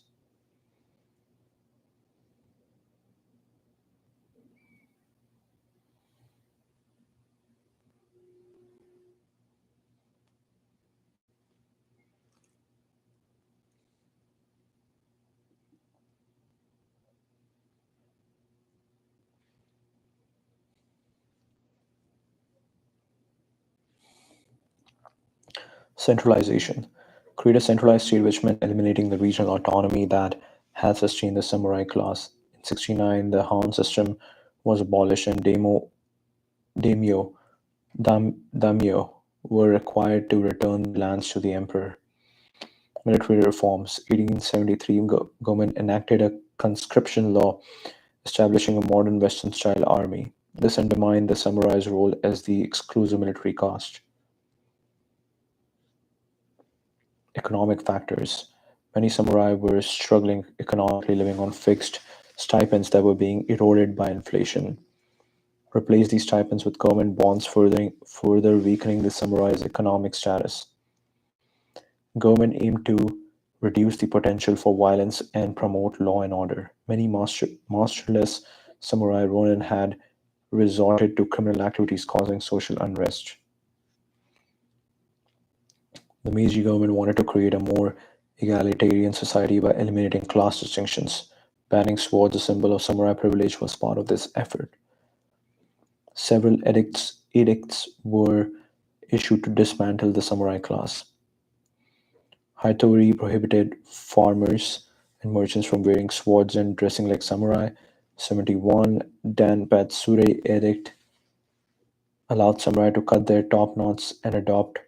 Centralization. Create a centralized state which meant eliminating the regional autonomy that had sustained the samurai class. In 69, the Han system was abolished and daimyo, daimyo were required to return the lands to the emperor. Military reforms. 1873, government enacted a conscription law establishing a modern Western style army. This undermined the samurai's role as the exclusive military caste. Economic factors. Many samurai were struggling economically, living on fixed stipends that were being eroded by inflation. Replace these stipends with government bonds, further weakening the samurai's economic status. Government aimed to reduce the potential for violence and promote law and order. Many masterless samurai ronin had resorted to criminal activities causing social unrest. The Meiji government wanted to create a more egalitarian society by eliminating class distinctions. Banning swords, a symbol of samurai privilege, was part of this effort. Several edicts were issued to dismantle the samurai class. Hitori prohibited farmers and merchants from wearing swords and dressing like samurai. 71 Danpatsure edict allowed samurai to cut their top knots and adopt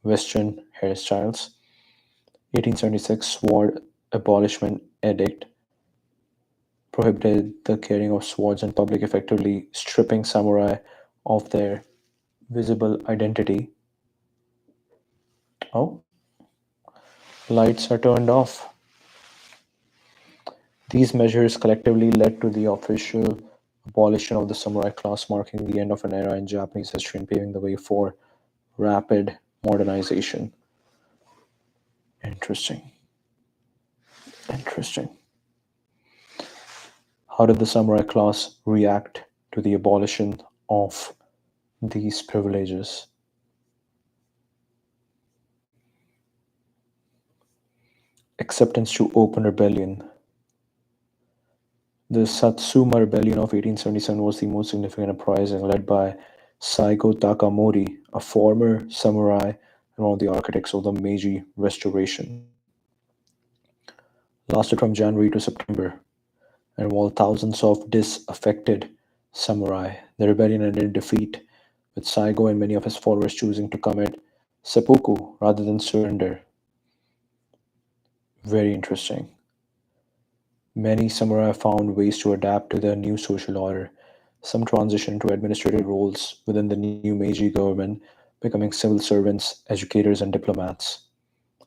Western hairstyles. 1876 Sword Abolishment Edict prohibited the carrying of swords in public, effectively stripping samurai of their visible identity. Oh, lights are turned off. These measures collectively led to the official abolition of the samurai class, marking the end of an era in Japanese history and paving the way for rapid modernization. Interesting. Interesting. How did the samurai class react to the abolition of these privileges? Acceptance to open rebellion. The Satsuma Rebellion of 1877 was the most significant uprising led by Saigo Takamori, a former samurai and one of the architects of the Meiji Restoration. Lasted from January to September and involved thousands of disaffected samurai. The rebellion ended in defeat, with Saigo and many of his followers choosing to commit seppuku rather than surrender. Very interesting. Many samurai found ways to adapt to the new social order. Some transitioned to administrative roles within the new Meiji government, becoming civil servants, educators, and diplomats.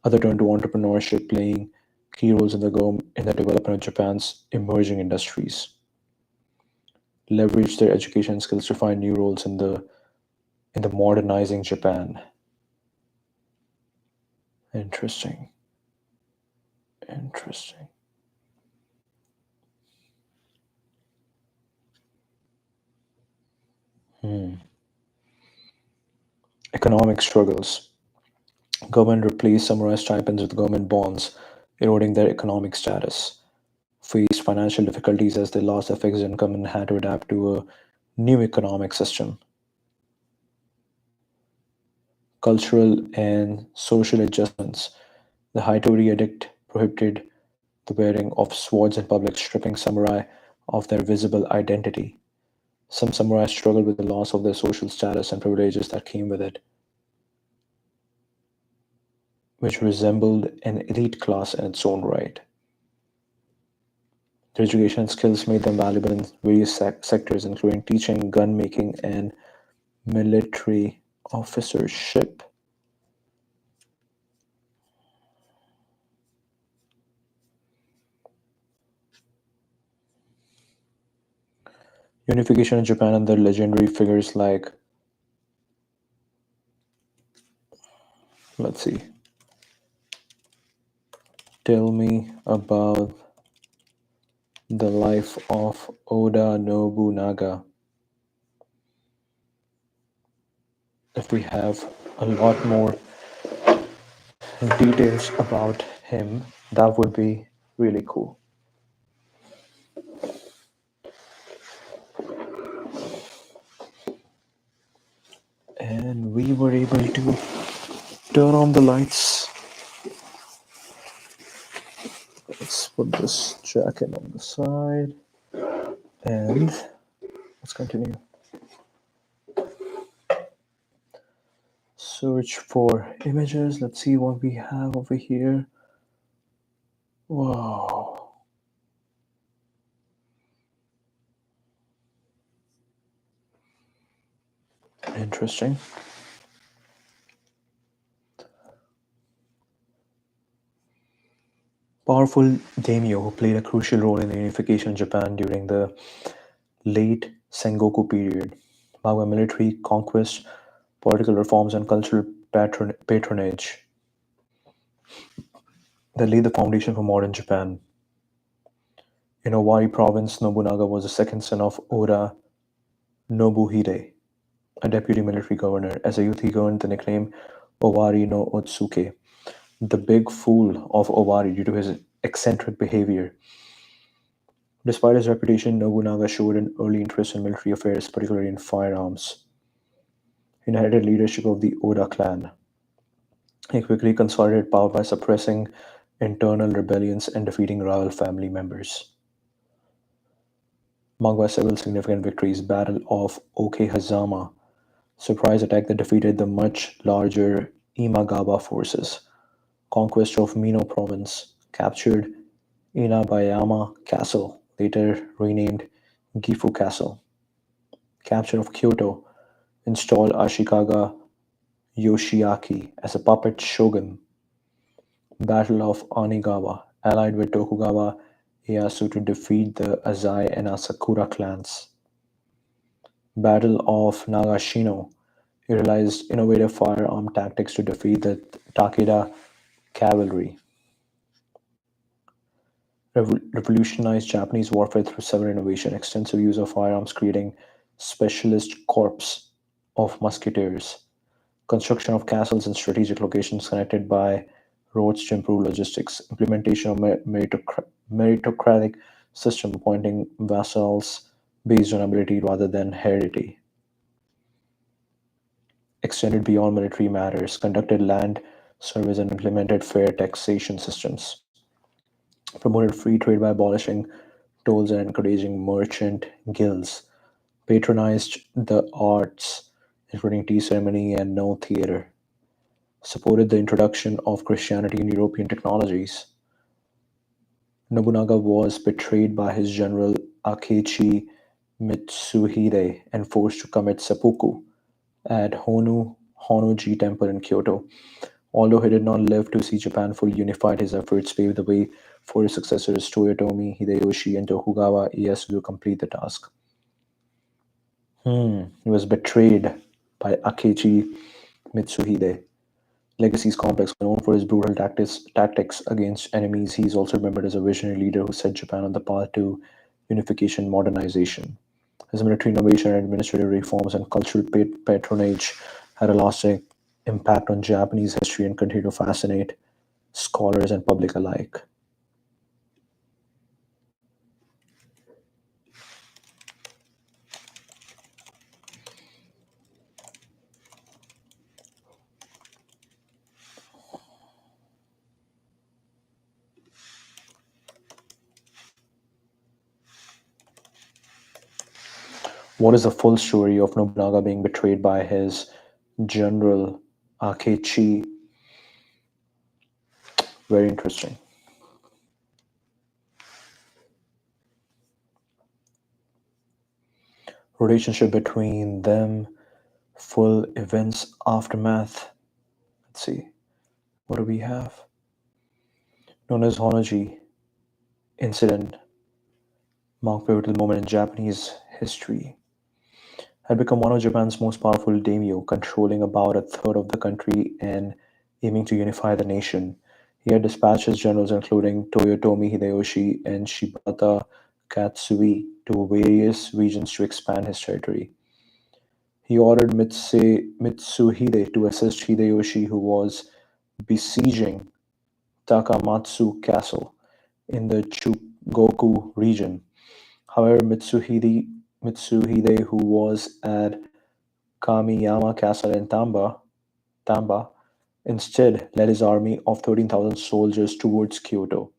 Others turned to entrepreneurship, playing key roles in in the development of Japan's emerging industries. Leveraged their education skills to find new roles in the modernizing Japan. Interesting. Interesting. Hmm. Economic struggles. Government replaced samurai stipends with government bonds, eroding their economic status. Faced financial difficulties as they lost their fixed income and had to adapt to a new economic system. Cultural and social adjustments. The Hitori Edict prohibited the wearing of swords in public, stripping samurai of their visible identity. Some samurai struggled with the loss of their social status and privileges that came with it, which resembled an elite class in its own right. Their education and skills made them valuable in various sectors, including teaching, gun making, and military officership. Unification in Japan and the legendary figures like, let's see, tell me about the life of Oda Nobunaga. If we have a lot more details about him, that would be really cool. And we were able to turn on the lights. Let's put this jacket on the side and let's continue. Search for images. Let's see what we have over here. Wow. Interesting. Powerful daimyo who played a crucial role in the unification of Japan during the late Sengoku period, marked by military conquest, political reforms, and cultural patronage that laid the foundation for modern Japan. In Owari province, Nobunaga was the second son of Oda Nobuhide, a deputy military governor. As a youth, he earned the nickname Owari no Otsuke, the big fool of Owari, due to his eccentric behavior. Despite his reputation, Nobunaga showed an early interest in military affairs, particularly in firearms. He inherited leadership of the Oda clan. He quickly consolidated power by suppressing internal rebellions and defeating rival family members. Marked by several significant victories, Battle of Okehazama, surprise attack that defeated the much larger Imagawa forces, conquest of Mino province, captured Inabayama Castle, later renamed Gifu Castle, capture of Kyoto, installed Ashikaga Yoshiaki as a puppet shogun, Battle of Onigawa, allied with Tokugawa Ieyasu to defeat the Azai and Asakura clans, Battle of Nagashino, utilized innovative firearm tactics to defeat the Takeda cavalry, revolutionized Japanese warfare through several innovations, extensive use of firearms, creating specialist corps of musketeers, construction of castles in strategic locations connected by roads to improve logistics, implementation of meritocratic system appointing vassals based on ability rather than heredity, extended beyond military matters, conducted land surveys and implemented fair taxation systems, promoted free trade by abolishing tolls and encouraging merchant guilds, patronized the arts, including tea ceremony and no theater, supported the introduction of Christianity in European technologies. Nobunaga was betrayed by his general Akechi Mitsuhide and forced to commit seppuku at Honnoji Temple in Kyoto. Although he did not live to see Japan fully unified, his efforts paved the way for his successors Toyotomi Hideyoshi and Tokugawa Ieyasu to complete the task. He was betrayed by Akechi Mitsuhide. Legacy is complex. Known for his brutal tactics against enemies, he is also remembered as a visionary leader who set Japan on the path to unification modernization. His military innovation, administrative reforms, and cultural patronage had a lasting impact on Japanese history and continue to fascinate scholars and public alike. What is the full story of Nobunaga being betrayed by his general Akechi? Very interesting. Relationship between them, full events, aftermath. Let's see. What do we have? Known as Honoji incident, marked pivotal moment in Japanese history. Had become one of Japan's most powerful daimyo, controlling about a third of the country and aiming to unify the nation. He had dispatched his generals, including Toyotomi Hideyoshi and Shibata Katsui, to various regions to expand his territory. He ordered Mitsuhide to assist Hideyoshi, who was besieging Takamatsu Castle in the Chugoku region. However, Mitsuhide, who was at Kamiyama Castle in Tamba, instead led his army of 13,000 soldiers towards Kyoto.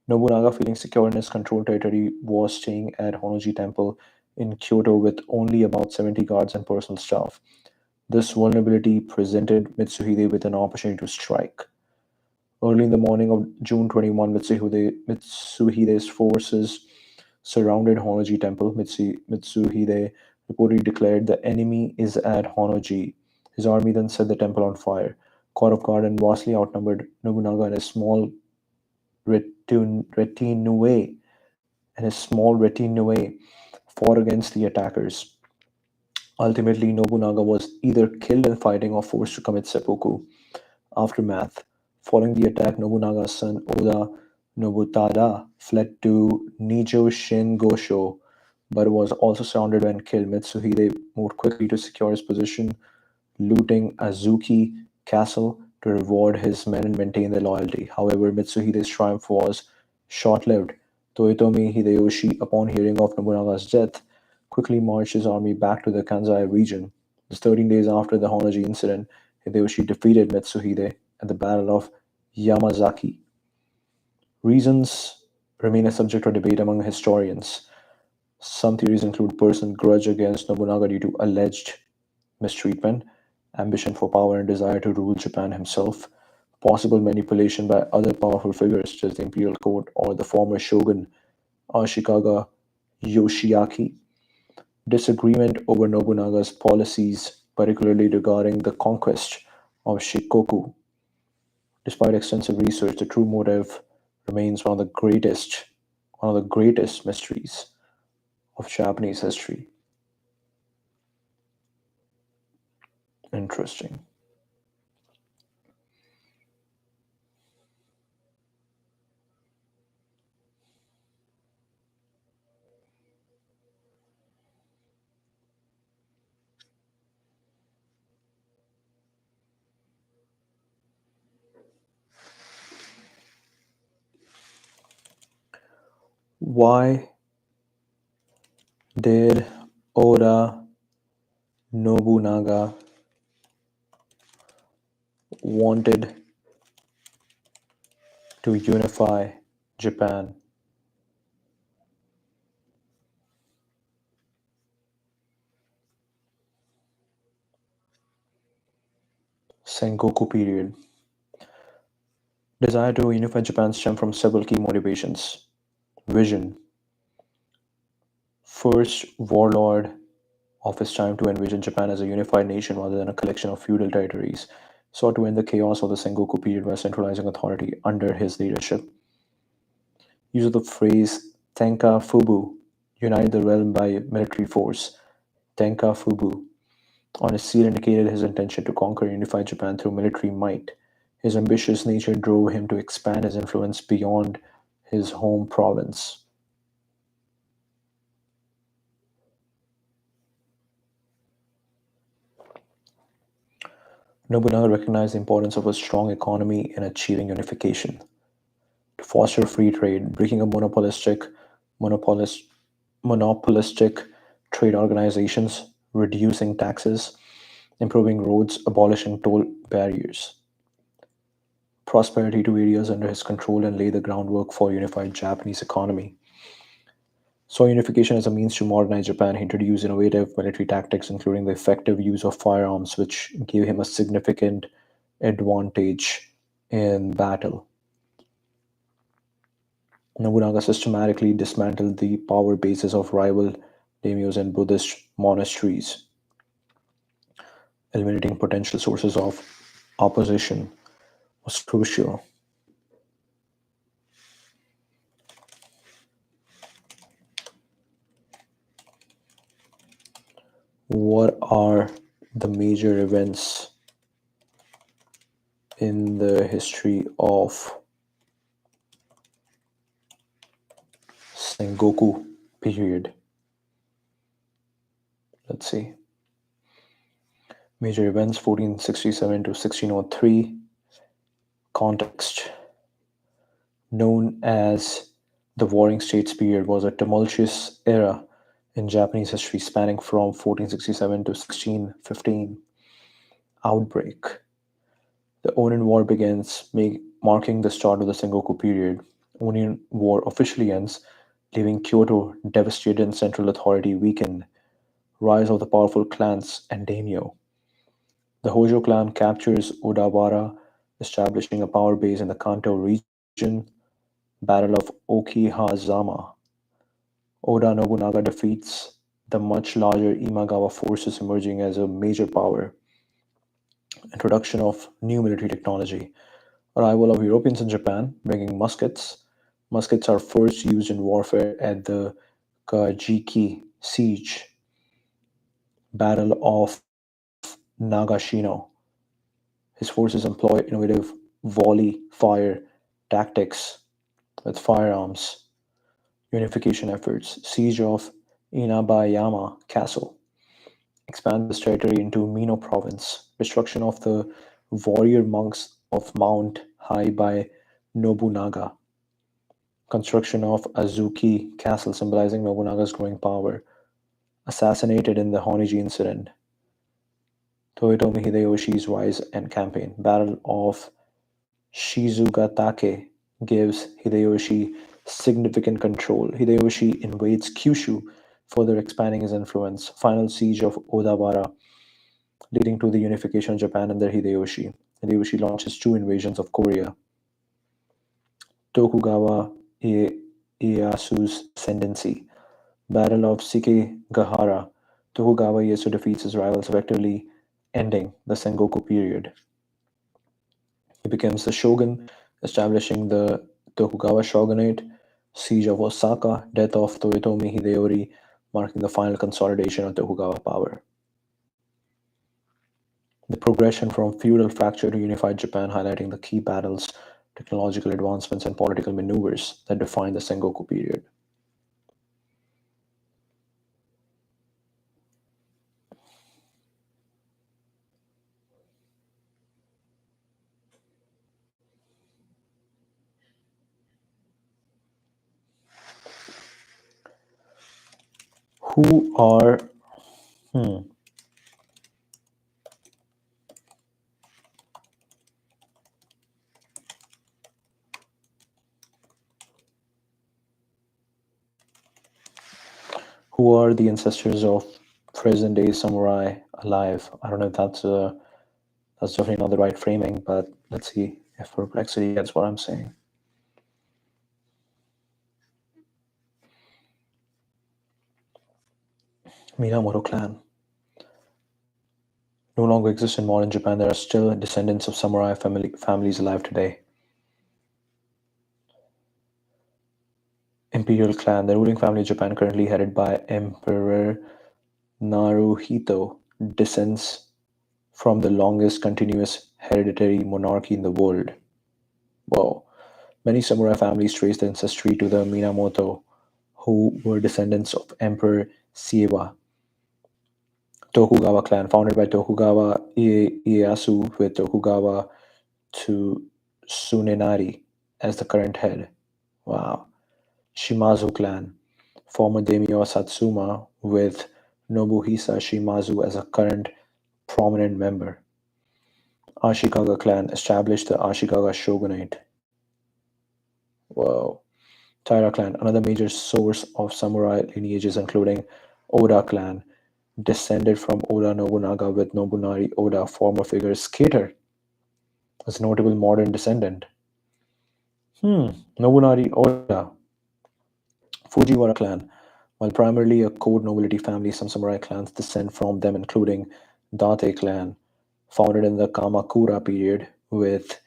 Nobunaga, feeling secure in his controlled territory, was staying at Honnoji Temple in Kyoto with only about 70 guards and personal staff. This vulnerability presented Mitsuhide with an opportunity to strike. Early in the morning of June 21, Mitsuhide's forces surrounded Honnoji Temple. Mitsuhide reportedly declared, "The enemy is at Honnoji." His army then set the temple on fire. Caught off guard and vastly outnumbered, Nobunaga and his retinue retinue fought against the attackers. Ultimately, Nobunaga was either killed in fighting or forced to commit seppuku. Aftermath: following the attack, Nobunaga's son Oda Nobutada fled to Nijo Shingosho, but was also surrounded and killed. Mitsuhide moved quickly to secure his position, looting Azuki Castle to reward his men and maintain their loyalty. However, Mitsuhide's triumph was short-lived. Toyotomi Hideyoshi, upon hearing of Nobunaga's death, quickly marched his army back to the Kanzai region. Just 13 days after the Honnoji incident, Hideyoshi defeated Mitsuhide at the Battle of Yamazaki. Reasons remain a subject of debate among historians. Some theories include personal grudge against Nobunaga due to alleged mistreatment, ambition for power, and desire to rule Japan himself, possible manipulation by other powerful figures such as the imperial court or the former shogun Ashikaga Yoshiaki, disagreement over Nobunaga's policies, particularly regarding the conquest of Shikoku. Despite extensive research, the true motive remains one of the greatest mysteries of Japanese history. Interesting. Why did Oda Nobunaga wanted to unify Japan? Sengoku period. Desire to unify Japan stemmed from several key motivations. Vision. First warlord of his time to envision Japan as a unified nation rather than a collection of feudal territories, sought to end the chaos of the Sengoku period by centralizing authority under his leadership. Use of the phrase Tenka Fubu, unite the realm by military force. Tenka Fubu on his seal indicated his intention to conquer and unify Japan through military might. His ambitious nature drove him to expand his influence beyond his home province. Nobunaga recognized the importance of a strong economy in achieving unification. To foster free trade, breaking up monopolist, monopolistic trade organizations, reducing taxes, improving roads, abolishing toll barriers. Prosperity to areas under his control and lay the groundwork for a unified Japanese economy. Saw unification as a means to modernize Japan. He introduced innovative military tactics, including the effective use of firearms, which gave him a significant advantage in battle. Nobunaga systematically dismantled the power bases of rival daimyos and Buddhist monasteries, eliminating potential sources of opposition was crucial. What are the major events in the history of Sengoku period? Let's see. Major events 1467 to 1603. Context. Known as the Warring States period, was a tumultuous era in Japanese history spanning from 1467 to 1615. Outbreak. The Onin War begins, marking the start of the Sengoku period. Onin War officially ends, leaving Kyoto devastated and central authority weakened. Rise of the powerful clans and daimyo. The Hojo clan captures Odawara, establishing a power base in the Kanto region. Battle of Okihazama. Oda Nobunaga defeats the much larger Imagawa forces, emerging as a major power. Introduction of new military technology. Arrival of Europeans in Japan, bringing muskets. Muskets are first used in warfare at the Kajiki siege. Battle of Nagashino. His forces employ innovative volley fire tactics with firearms. Unification efforts. Siege of Inabayama Castle expands his territory into Mino province. Destruction of the warrior monks of Mount Hai by Nobunaga. Construction of Azuki Castle, symbolizing Nobunaga's growing power. Assassinated in the Honiji incident. Toyotomi Hideyoshi's rise and campaign. Battle of Shizugatake gives Hideyoshi significant control. Hideyoshi invades Kyushu, further expanding his influence. Final siege of Odawara, leading to the unification of Japan under Hideyoshi. Hideyoshi launches two invasions of Korea. Tokugawa Ieyasu's ascendancy. Battle of Sekigahara. Tokugawa Ieyasu defeats his rivals, effectively ending the Sengoku period. He becomes the shogun, establishing the Tokugawa shogunate. Siege of Osaka, death of Toyotomi Hideyori, marking the final consolidation of Tokugawa power. The progression from feudal fracture to unified Japan, highlighting the key battles, technological advancements, and political maneuvers that define the Sengoku period. Who are hmm, who are the ancestors of present day samurai alive? I don't know if that's definitely not the right framing, but let's see if Perplexity gets what I'm saying. Minamoto clan no longer exists in modern Japan. There are still descendants of samurai families alive today. Imperial clan, the ruling family of Japan, currently headed by Emperor Naruhito, descends from the longest continuous hereditary monarchy in the world. Wow. Many samurai families trace their ancestry to the Minamoto, who were descendants of Emperor Siewa. Tokugawa clan, founded by Tokugawa Ieyasu, with Tokugawa to Tsunenari as the current head. Wow. Shimazu clan, former daimyo Satsuma, with Nobuhisa Shimazu as a current prominent member. Ashikaga clan established the Ashikaga shogunate. Wow. Taira clan, another major source of samurai lineages, including Oda clan, descended from Oda Nobunaga, with Nobunari Oda, former figure skater, as a notable modern descendant. Nobunari Oda, Fujiwara clan. While primarily a court nobility family, some samurai clans descend from them, including Date clan, founded in the Kamakura period, with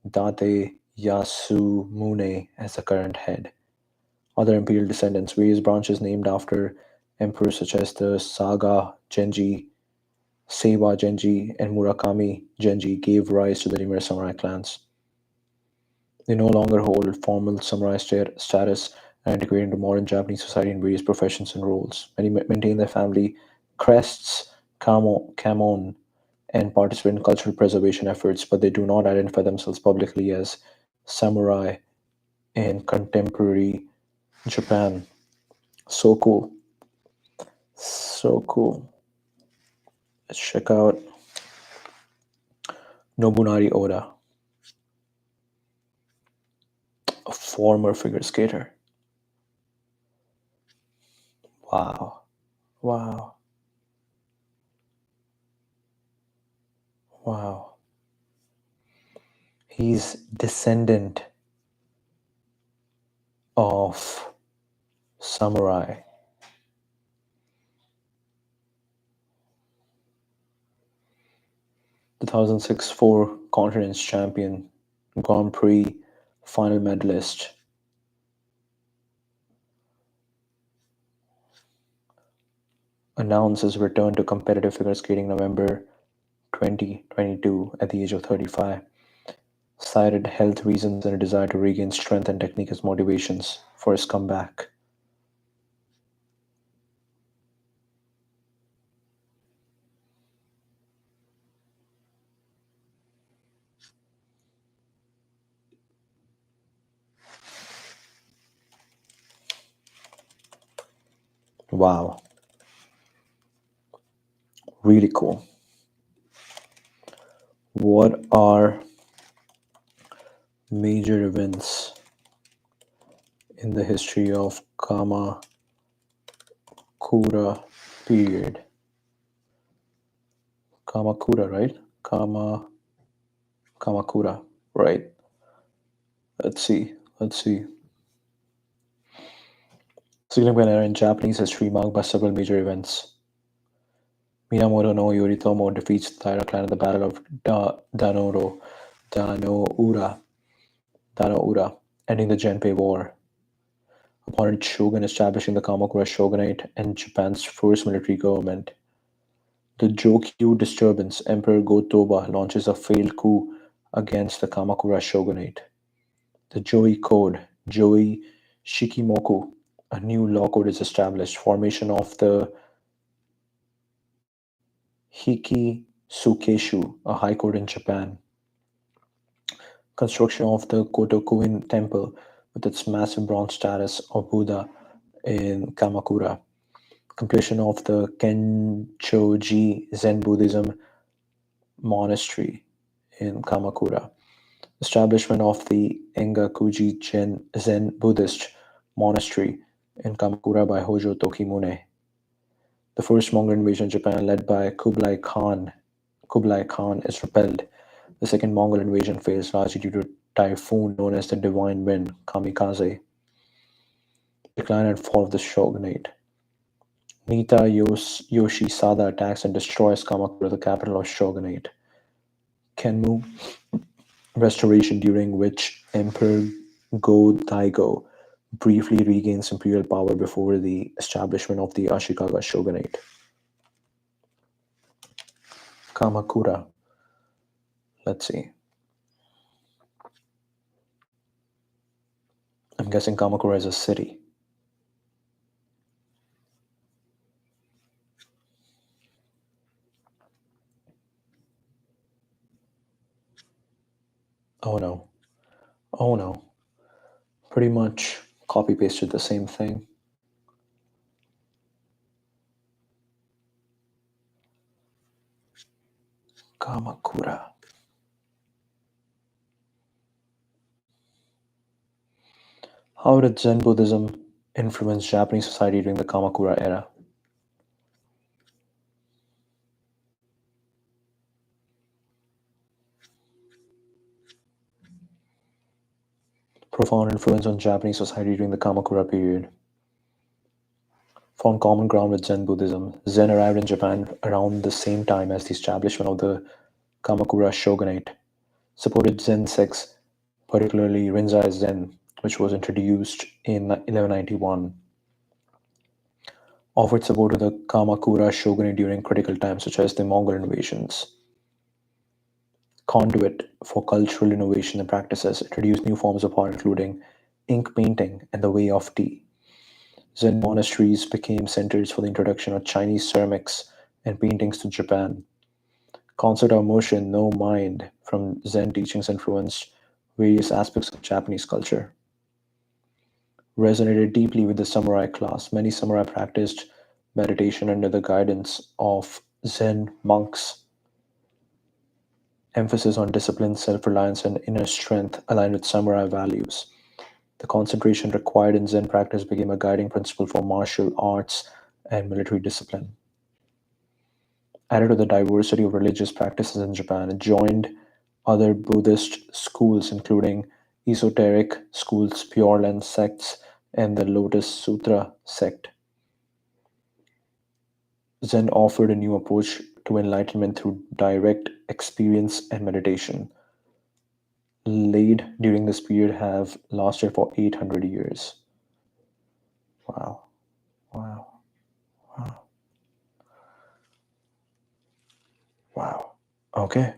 Date Yasumune as the current head. Other imperial descendants, various branches named after emperors such as the Saga Genji, Seiwa Genji, and Murakami Genji, gave rise to the numerous samurai clans. They no longer hold formal samurai status and integrate into modern Japanese society in various professions and roles. Many maintain their family crests, kamon, and participate in cultural preservation efforts, but they do not identify themselves publicly as samurai in contemporary Japan. So cool. So cool. Let's check out Nobunari Oda, a former figure skater. Wow. Wow. Wow. He's descendant of samurai. 2006 four continents champion, Grand Prix final medalist, announced his return to competitive figure skating November 2022 at the age of 35. Cited health reasons and a desire to regain strength and technique as motivations for his comeback. Wow, really cool. What are major events in the history of Kamakura period? Kamakura, right? Kamakura, right? Let's see. Let's see. Significant era in Japanese history marked by several major events. Minamoto no Yoritomo defeats the Taira clan at the Battle of Danoura, Danoura, ending the Genpei War. Appointed shogun establishing the Kamakura shogunate and Japan's first military government. The Jokyu disturbance, Emperor Go-Toba launches a failed coup against the Kamakura shogunate. The Joi Code, Joi Shikimoku, a new law code is established. Formation of the Hikisukeshu, a high court in Japan. Construction of the Kotokuin temple with its massive bronze statues of Buddha in Kamakura. Completion of the Kenchoji Zen Buddhism monastery in Kamakura. Establishment of the Engakuji Zen Buddhist monastery in Kamakura by Hojo Tokimune. The first Mongol invasion of Japan, led by Kublai Khan, is repelled. The second Mongol invasion fails largely due to a typhoon known as the Divine Wind (kamikaze). Decline and fall of the shogunate. Nita Yoshisada attacks and destroys Kamakura, the capital of shogunate. Kenmu restoration, during which Emperor Go-Daigo briefly regains imperial power before the establishment of the Ashikaga shogunate. Kamakura. Let's see. I'm guessing Kamakura is a city. Oh no. Oh no. Pretty much copy pasted the same thing. Kamakura. How did Zen Buddhism influence Japanese society during the Kamakura era? Profound influence on Japanese society during the Kamakura period. Found common ground with Zen Buddhism. Zen arrived in Japan around the same time as the establishment of the Kamakura shogunate. Supported Zen sects, particularly Rinzai Zen, which was introduced in 1191. Offered support to the Kamakura shogunate during critical times such as the Mongol invasions. Conduit for cultural innovation and practices, introduced new forms of art including ink painting and the way of tea. Zen monasteries became centers for the introduction of Chinese ceramics and paintings to Japan. Concept of motion, no mind, from Zen teachings influenced various aspects of Japanese culture. Resonated deeply with the samurai class. Many samurai practiced meditation under the guidance of Zen monks. Emphasis on discipline, self reliance, and inner strength aligned with samurai values. The concentration required in Zen practice became a guiding principle for martial arts and military discipline. Added to the diversity of religious practices in Japan, it joined other Buddhist schools, including esoteric schools, Pure Land sects, and the Lotus Sutra sect. Zen offered a new approach to enlightenment through direct experience and meditation. Laid during this period have lasted for 800 years. Wow, wow, wow, wow. Okay,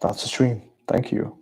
that's the stream. Thank you.